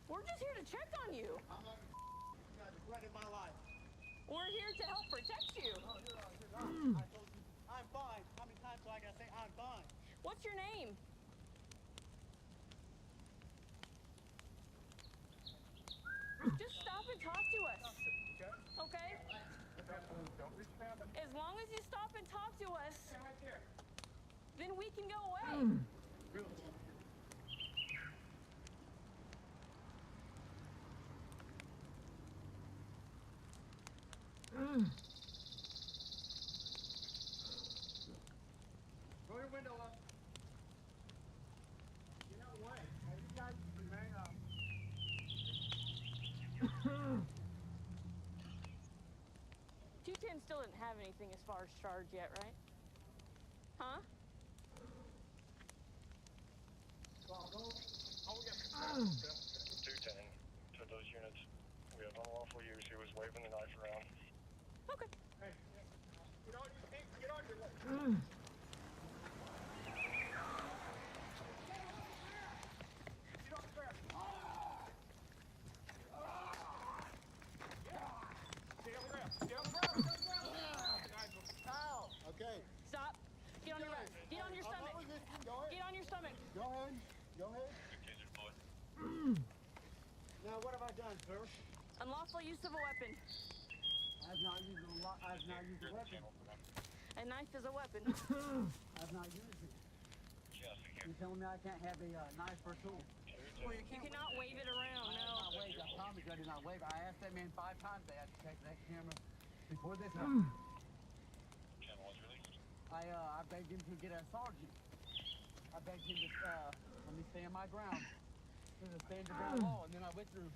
We're just here to check on you. I'm not. You guys are threatening my life. We're here to help protect you. No, you're not. I told you. I'm fine. How many times do I gotta say I'm fine? What's your name? Just stop and talk to us. Okay? As long as you stop and talk to us, then we can go away. Roll your window up. Get out of the way. Hey, you guys remain up. 210 still didn't have anything as far as charge yet, right? Huh? Oh, yes. 210 to those units. We have unlawful use. He was waving the knife around. Okay. Hey, get on your feet. Get on your legs. Okay. Stop. Get on your back. Get on your stomach. Get on your stomach. Go ahead. Go ahead. Now, what have I done, sir? Unlawful use of a weapon. I've not used a weapon. A knife is a weapon. I've not used it. You telling me I can't have a knife or tool? Well, you cannot wave it around, I no. promise you I did not wave. I asked that man 5 times to check that camera before this happened. I begged him to get a sergeant. I begged him to let me stay on my ground. There's a stand your law, and then I went through.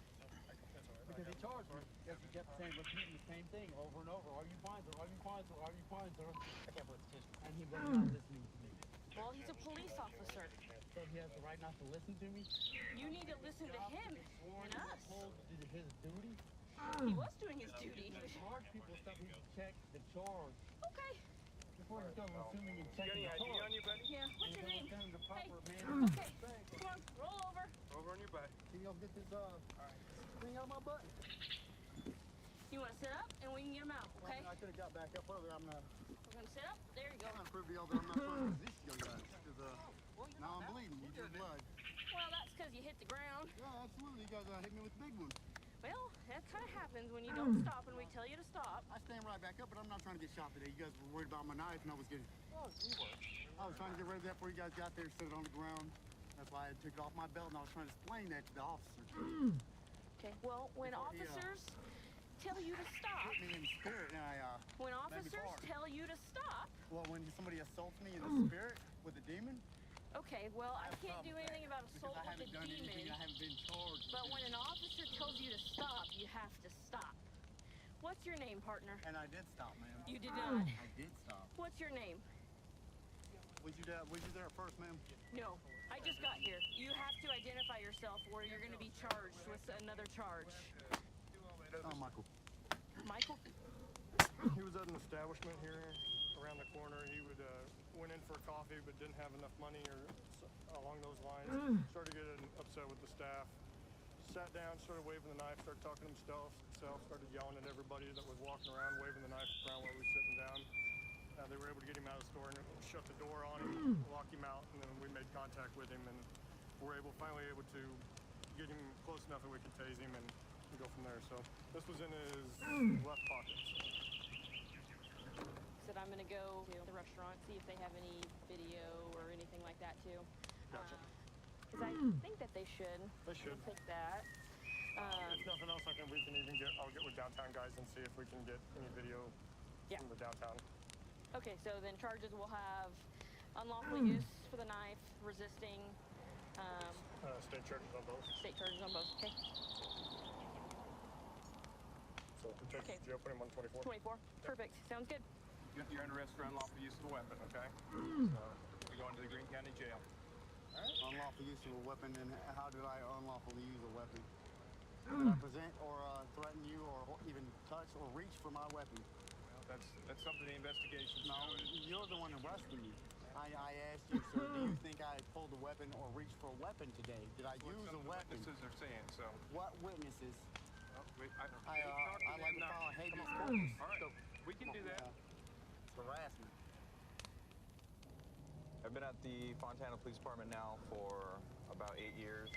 Because he charged me. Yes, he kept saying, repeating the same thing over and over. Are you fine, sir? Are you fine, sir? Are you fine, sir? I can't believe it's and he was not listening to me. Well, he's a police officer. So he has the right not to listen to me? You need to listen to him and us. Did his duty? He was doing his duty. He charge people stuff. He check the charge. Okay. Before he goes assuming and checking the charge. on you, buddy? Yeah. What's your name? The proper Hey. man. Okay. Come on. Roll over. Over on your back. Can y'all get this thing out of my butt? You want to sit up, and we can get him out, okay? I could have got back up earlier. I'm not. We're going to sit up. There you go. I'm prove to y'all that I'm not trying to resist you guys. Because now I'm bleeding. You drew blood. Well, that's because you hit the ground. Yeah, absolutely. You guys hit me with the big one. Well, that kind of happens when you don't stop and we tell you to stop. I stand right back up, but I'm not trying to get shot today. You guys were worried about my knife, and I was getting. Oh, you were. I was trying to get rid of that before you guys got there, set it on the ground. That's why I took it off my belt, and I was trying to explain that to the officer. Okay. Well, when officers tell you to stop. Hit me in spirit, and when officers tell you to stop. Well, when somebody assaults me in the spirit with a demon. Okay, well, I can't do anything about assault with a demon. I haven't been charged. But when an officer tells you to stop, you have to stop. What's your name, partner? And I did stop, ma'am. You did not. I did stop. What's your name? Was you there first, ma'am? No, I just got here. You have to identify yourself or you're going to be charged with another charge. Oh, Michael. Michael? He was at an establishment here around the corner. He went in for a coffee but didn't have enough money or along those lines. Started getting upset with the staff. Sat down, started waving the knife, started talking to himself, started yelling at everybody that was walking around, waving the knife around while we were sitting down. They were able to get him out of the store and shut the door on him, lock him out, and then we made contact with him and were finally able to get him close enough that we could tase him and go from there. So this was in his left pocket. Said I'm going to go to the restaurant, see if they have any video or anything like that too. Gotcha. Because I think that they should. They should. We'll take that. If nothing else, I'll get with downtown guys and see if we can get any video from the downtown. Okay, so then charges will have unlawful use for the knife, resisting. State charges on both. State charges on both. Okay. So we take jail, put him on 24. 24. Perfect. Sounds good. You're under arrest for unlawful use of a weapon, okay? So you're going to the Greene County Jail. All right. Unlawful use of a weapon, and how did I unlawfully use a weapon? Did I present or threaten you or even touch or reach for my weapon? Well, that's something the investigation. No, you're the one arresting me. I asked you, sir, do you think I pulled a weapon or reached for a weapon today? Did I use a weapon? Witnesses are saying so. What witnesses? Well, I'd like to file a habeas corpus. All right, we can do that. It's harassment. I've been at the Fontana Police Department now for about 8 years.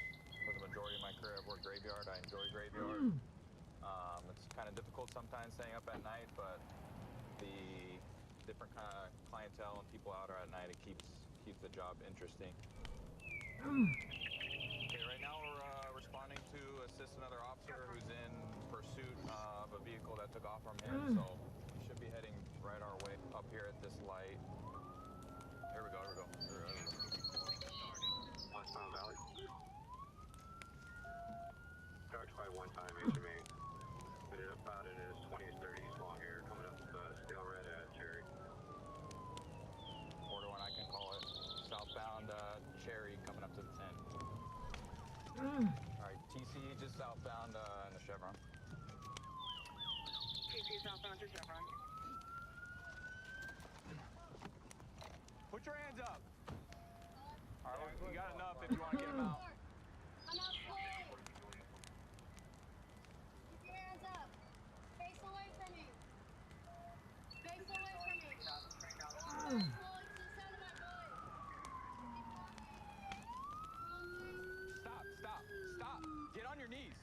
For the majority of my career, I've worked graveyard. I enjoy graveyard. It's kind of difficult sometimes staying up at night, but the different kind of clientele and people out at night, it keeps the job interesting. Okay, right now we're responding to assist another officer who's in pursuit of a vehicle that took off from him, so we should be heading right our way up here at this light. Here we go. Westbound Valley. Charged by one time HMA. Fitted up about in his 20s, 30s, long hair, coming up stale red Cherry. Order one, I can call it. Southbound Cherry coming up to the 10. Alright, TC just southbound in the Chevron. TC southbound to Chevron. Put your hands up. Alright, you got enough if you want to get them out. I'm not playing. Keep your hands up. Face away from me. Face away from me. Oh, it's the sound of my voice. Stop. Get on your knees.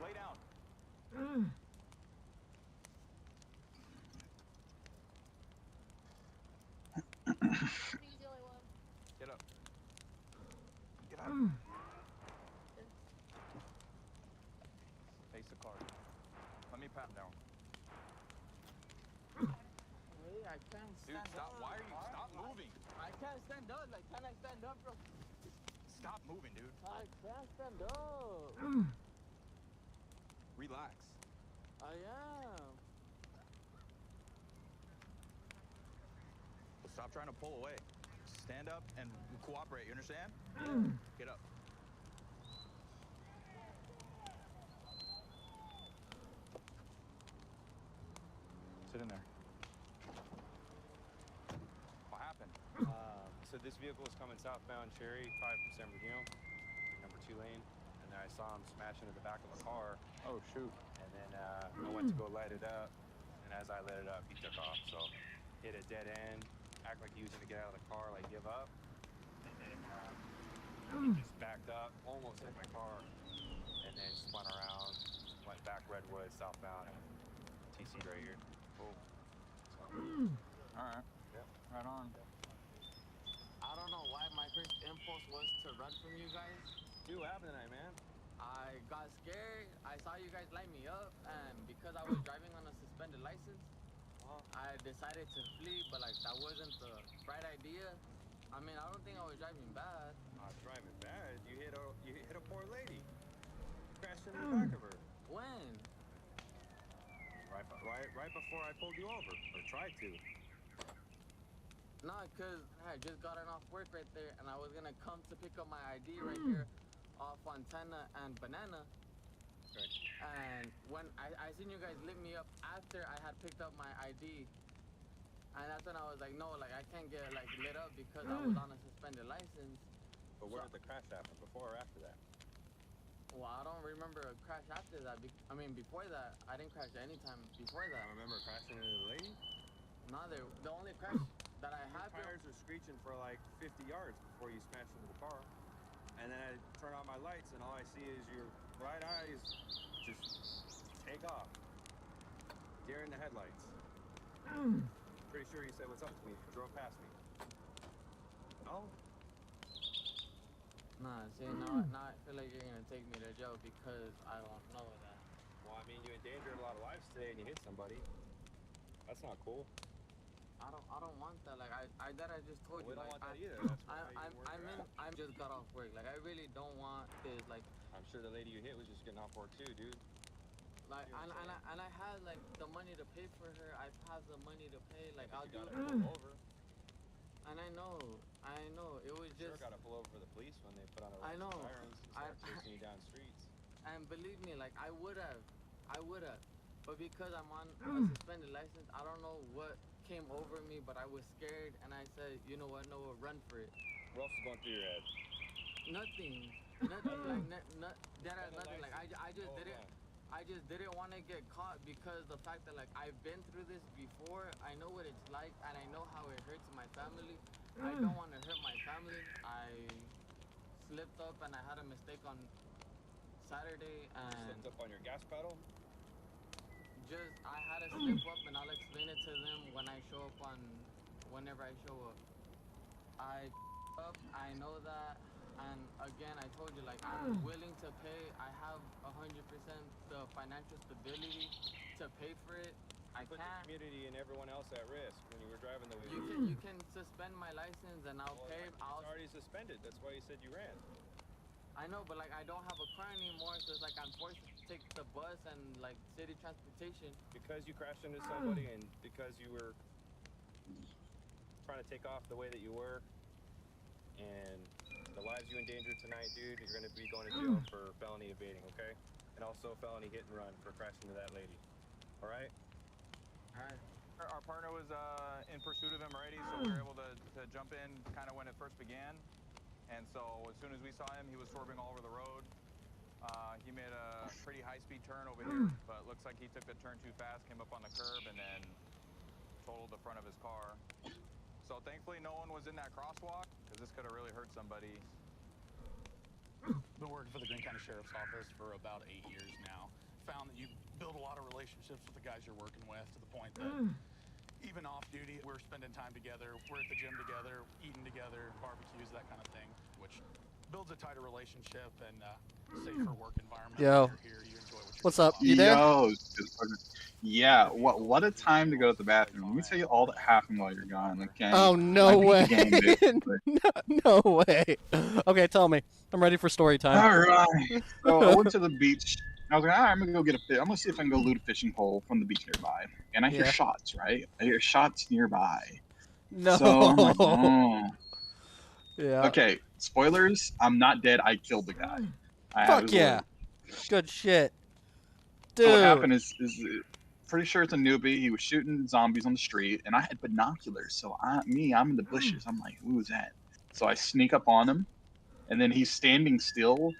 Lay down. Get up. Get up. Face the car. Let me pat him down. Hey, I can't stand Dude, stop. up. Why are you? Stop moving. I can't stand up. Like, can I stand up, bro? Stop moving, dude. I can't stand up. Relax. I am. Well, stop trying to pull away. Stand up and cooperate, you understand? Get up. Sit in there. What happened? So this vehicle was coming southbound Cherry, 5 from San Bernardino, number 2 lane, and then I saw him smash into the back of a car. Oh, shoot. And then I went to go light it up, and as I lit it up, he took off. So hit a dead end, act like he was gonna get out of the car, like give up, and then he just backed up, almost hit my car, and then spun around, went back Redwood, southbound, and TC right here. Cool. All right. Yep. Right on. I don't know why my first impulse was to run from you guys. Dude, what happened tonight, man? I got scared. I saw you guys light me up, and because I was driving on a suspended license, I decided to flee, but like that wasn't the right idea. I mean, I don't think I was driving bad. Driving bad? You hit a poor lady. Crashed into the back of her. When? Right before I pulled you over, or tried to. Nah, cause I had just gotten off work right there, and I was gonna come to pick up my ID right here off Fontana and Banana. Okay. And when I seen you guys lit me up after I had picked up my ID, and that's when I was like, no, like I can't get like lit up because I was on a suspended license. But where did the crash happen? Before or after that? Well, I don't remember a crash after that. I mean, before that, I didn't crash any time before that. I remember crashing into the lady? No, the only crash that I had. Your tires were screeching for like 50 yards before you smashed into the car. And then I turn on my lights and all I see is your right eyes just take off. Deer in the headlights. Pretty sure you said what's up to me. Drove past me. No? Nah, see, now I feel like you're gonna take me to jail because I don't know that. Well, I mean, you endangered a lot of lives today and you hit somebody. That's not cool. I don't want that. Like I just told you. We don't like, want that either. That's why I just got off work. Like I really don't want this. Like I'm sure the lady you hit was just getting off work too, dude. Like and I had like the money to pay for her. I have the money to pay. Like I'll do it. Pull over. And I know. It was just. Sure, gotta pull over for the police when they put on the I know. sirens and start chasing you down streets. And believe me, like I would have, but because I'm on a suspended license, I don't know what came over me, but I was scared, and I said, you know what, no, we'll run for it. What else is going through your head? Nothing, like nothing. Like I just did it. I just didn't want to get caught because the fact that like I've been through this before, I know what it's like, and I know how it hurts my family. I don't want to hurt my family. I slipped up and I had a mistake on Saturday and slipped up on your gas pedal? Just I had to slip up and I'll explain it to them when I show up whenever I show up. I up, I know that, and again I told you like I'm willing to pay. I have 100% the financial stability to pay for it. I put can't. The community and everyone else at risk when you were driving the wheel. You can suspend my license and I'll pay. It's already suspended. That's why you said you ran. I know, but like I don't have a car anymore, so it's like I'm forced to take the bus and like city transportation. Because you crashed into somebody and because you were trying to take off the way that you were, and the lives you endangered tonight, dude, you're gonna be going to jail for felony evading, okay? And also felony hit and run for crashing into that lady. All right? Our partner was in pursuit of him already, so we were able to jump in kind of when it first began. And so as soon as we saw him, he was swerving all over the road. He made a pretty high-speed turn over here, but looks like he took the turn too fast, came up on the curb, and then totaled the front of his car. So thankfully no one was in that crosswalk, because this could have really hurt somebody. Been working for the Greene County Sheriff's Office for about 8 years now. Found that you build a lot of relationships with the guys you're working with to the point that even off duty, we're spending time together. We're at the gym together, eating together, barbecues, that kind of thing, which builds a tighter relationship and safer work environment. Yo. When you're here, you enjoy what you're What's up? You there? Yo, yeah. What a time to go to the bathroom. Let me tell you all that happened while you're gone. Okay. Oh no way! Game, no way. Okay, tell me. I'm ready for story time. All right. So I went to the beach. I was like, all right, I'm gonna go get a fish. I'm gonna see if I can go loot a fishing pole from the beach nearby. And I hear shots, right? I hear shots nearby. No. So I'm like, oh. Yeah. Okay. Spoilers. I'm not dead. I killed the guy. Fuck yeah. Good shit. Dude. So what happened is pretty sure it's a newbie. He was shooting zombies on the street, and I had binoculars. So I'm in the bushes. I'm like, who's that? So I sneak up on him, and then he's standing still,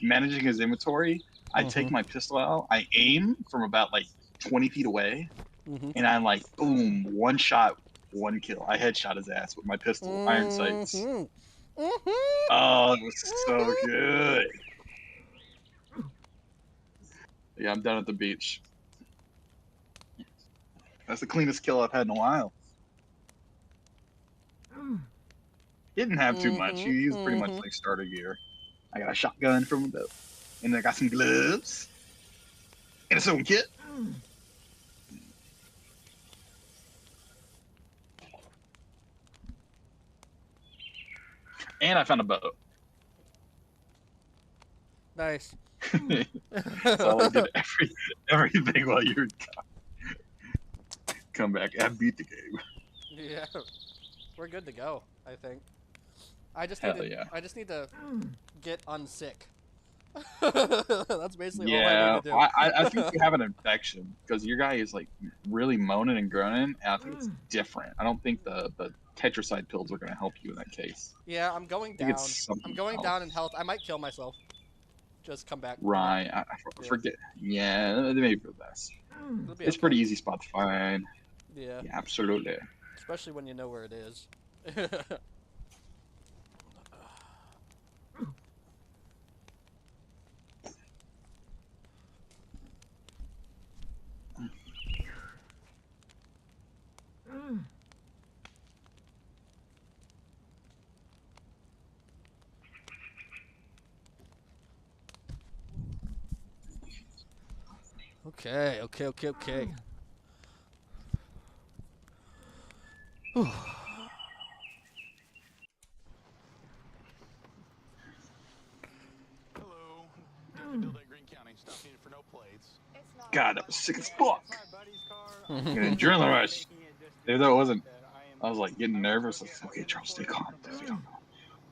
managing his inventory. I take my pistol out. I aim from about like 20 feet away, and I'm like, boom, one shot, one kill. I headshot his ass with my pistol, iron sights. Oh, it was so good. Yeah, I'm done at the beach. That's the cleanest kill I've had in a while. Didn't have too much. He used pretty much like starter gear. I got a shotgun from the, and I got some gloves and a sewing kit. And I found a boat. Nice. So I did everything while you were gone. Come back. I beat the game. Yeah. We're good to go, I think. I just Hell need to, yeah. I just need to get unsick. That's basically all I Yeah, need to do. I think you have an infection because your guy is like really moaning and groaning, and I think it's different. I don't think the tetracycline pills are going to help you in that case. Yeah, I'm going I think down. it's something I'm going else. down in health. I might kill myself. Just come back. Right. I forget. Yeah, they may be the best. It'll be It's okay. pretty easy spot to find. Yeah. Yeah, absolutely. Especially when you know where it is. Okay. Whew. Hello. Didn't build at Green County. Stop needed for no plates. God, that was sick as fuck. An adrenaline rush. If that wasn't, I was like getting nervous. Like, okay, Charles, stay calm. If you don't know,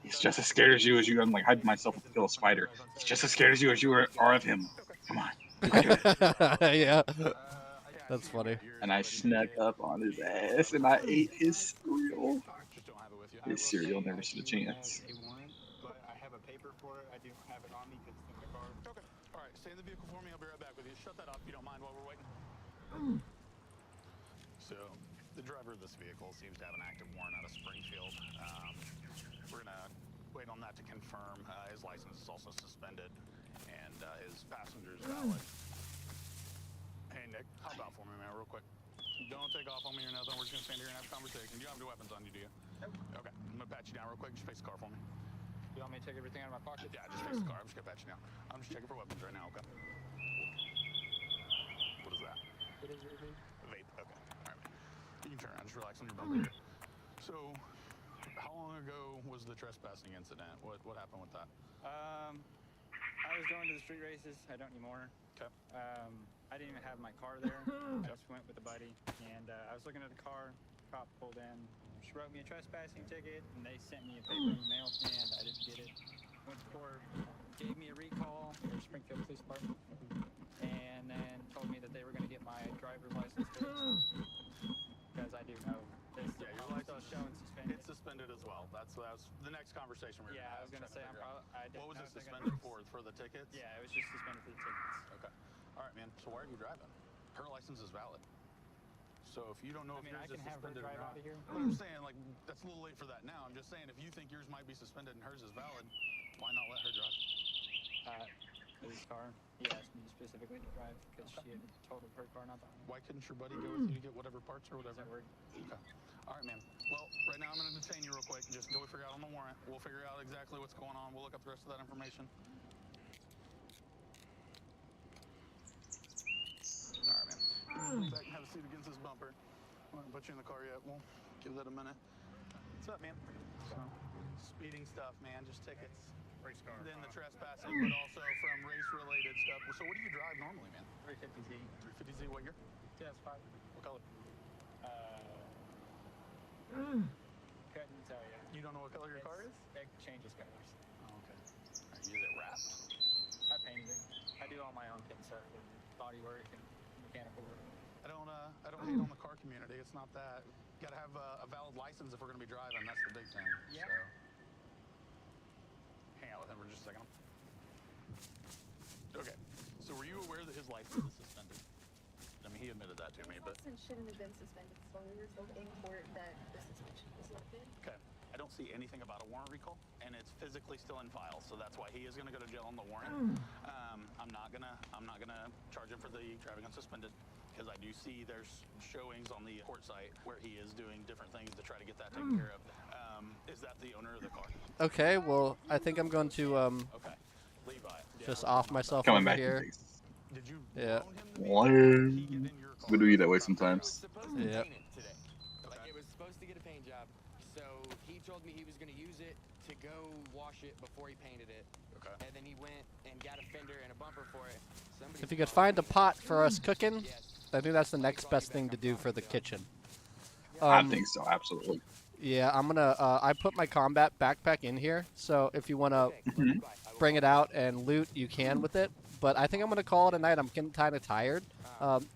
he's just as scared as you. I'm like hiding myself with the kill a spider. He's just as scared as you are of him. Come on. Yeah. That's funny. And I snuck up on his ass and I ate his cereal. His cereal never stood a chance. But I have a paper for it. I do have it on me because it's in my car. Okay. All right. Stay in the vehicle for me. I'll be right back with you. Shut that off if you don't mind while we're waiting. So, the driver of this vehicle seems to have an active warrant out of Springfield. We're gonna wait on that to confirm. His license is also suspended, and his passenger's valid. Hey Nick, hop out for me, man, real quick. Don't take off on me or nothing. We're just gonna stand here and have a conversation. You don't have any weapons on you, do you? Okay. I'm gonna pat you down real quick. Just face the car for me. You want me to take everything out of my pocket? Yeah, just face the car. I'm just gonna pat you down. I'm just checking for weapons right now, okay? What is that? What is it, vape? Vape, okay. Alright. You can turn around, just relax on your bumper. So, how long ago was the trespassing incident? What happened with that? I was going to the street races. I don't anymore. Okay. I didn't even have my car there. I just went with a buddy, and I was looking at the car. Cop pulled in. She wrote me a trespassing ticket, and they sent me a paper in the mail, and I didn't get it. Went to court, gave me a recall for Springfield Police Department, and then told me that they were going to get my driver's license fixed. Because I do know this. Yeah, your license is showing suspended. It's suspended as well. That's the next conversation we're gonna have. I was going to say, I'm probably... What was it suspended for? For the tickets? Yeah, it was just suspended for the tickets. Okay. All right, man. So why are you driving? Her license is valid. So if you don't know if yours is suspended or not, well, I'm saying like that's a little late for that now. I'm just saying if you think yours might be suspended and hers is valid, why not let her drive? with his car. He asked me specifically to drive because she had totaled her car not that long. Why couldn't your buddy go with you to get whatever parts or whatever? Okay. All right, man. Well, right now I'm going to detain you real quick just until we figure out on the warrant. We'll figure out exactly what's going on. We'll look up the rest of that information. All right, man. Get back and have a seat against this bumper. I'm not going to put you in the car yet. We'll give that a minute. What's up, man? So, speeding stuff, man. Just tickets. Race car. Then the trespassing, but also from race-related stuff. So what do you drive normally, man? 350Z. 350Z, what year? 2005. What color? Couldn't tell you. You don't know what color your car is? It changes colors. Oh, okay. All right, is it wrapped? I painted it. I do all my own pin stuff and body work and mechanical work. I don't hate on the car community. It's not that. You gotta have a valid license if we're gonna be driving. That's the big thing. Yeah. So. Hang out with him for just a second. Okay. So were you aware that his license is suspended? I mean, he admitted that to me, but. License shouldn't have been suspended. So we were told in court that the suspension was lifted. Okay. I don't see anything about a warrant recall, and it's physically still in file, so that's why he is going to go to jail on the warrant. I'm not gonna charge him for the driving unsuspended, because I do see there's showings on the court site where he is doing different things to try to get that taken care of. Is that the owner of the car? Okay, well, I think I'm going to Okay. Levi. just off myself Coming over back here. Did you Yeah. We do you that way sometimes. Yeah. Like it was supposed to get a paint job, so he told me he was going to use it to go wash it before he painted it. Okay. And then he went and got a fender and a bumper for it. Somebody If you could find a pot for us cooking, I think that's the next best thing to do for the kitchen. I think so, absolutely. Yeah, I'm gonna. I put my combat backpack in here, so if you wanna bring it out and loot, you can with it. But I think I'm gonna call it a night. I'm getting kind of tired,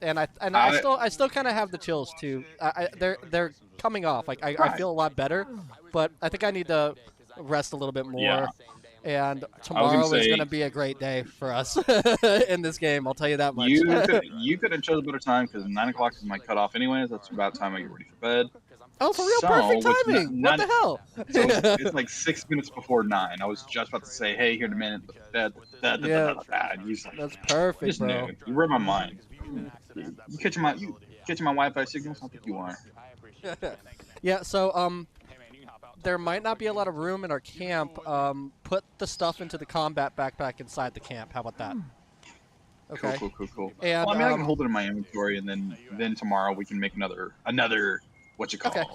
and I still kind of have the chills too. They're coming off. Like I feel a lot better, but I think I need to rest a little bit more. Yeah. And tomorrow is going to be a great day for us in this game. I'll tell you that much. You could have chose a better time because 9 o'clock is my cutoff anyways. That's about the time I get ready for bed. Oh, for real, perfect timing. What the hell? So it's like 6 minutes before 9. I was just about to say, hey, here in a minute. That's perfect, bro. You read my mind. You catching my Wi-Fi signals? I think you are. Yeah. So there might not be a lot of room in our camp. Put the stuff into the combat backpack inside the camp. How about that? Okay. Cool. And, well, I mean, I can hold it in my inventory, and then tomorrow we can make another what you call it.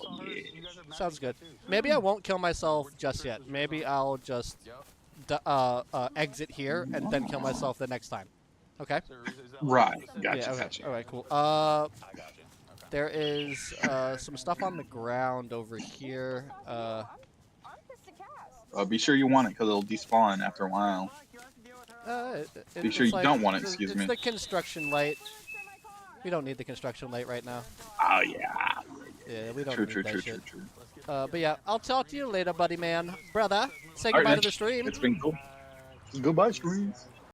Yeah. Sounds good. Maybe I won't kill myself just yet. Maybe I'll just exit here and then kill myself the next time. Okay. Right. Gotcha. Yeah, okay. Gotcha. All right. Cool. There is some stuff on the ground over here. Be sure you want it because it'll despawn after a while. Be sure you don't want it. Excuse me. It's the construction light. We don't need the construction light right now. Oh yeah. Yeah, we don't True. need that shit. But yeah, I'll talk to you later, buddy man. Brother, say goodbye to the stream. It's been cool. Goodbye, streams.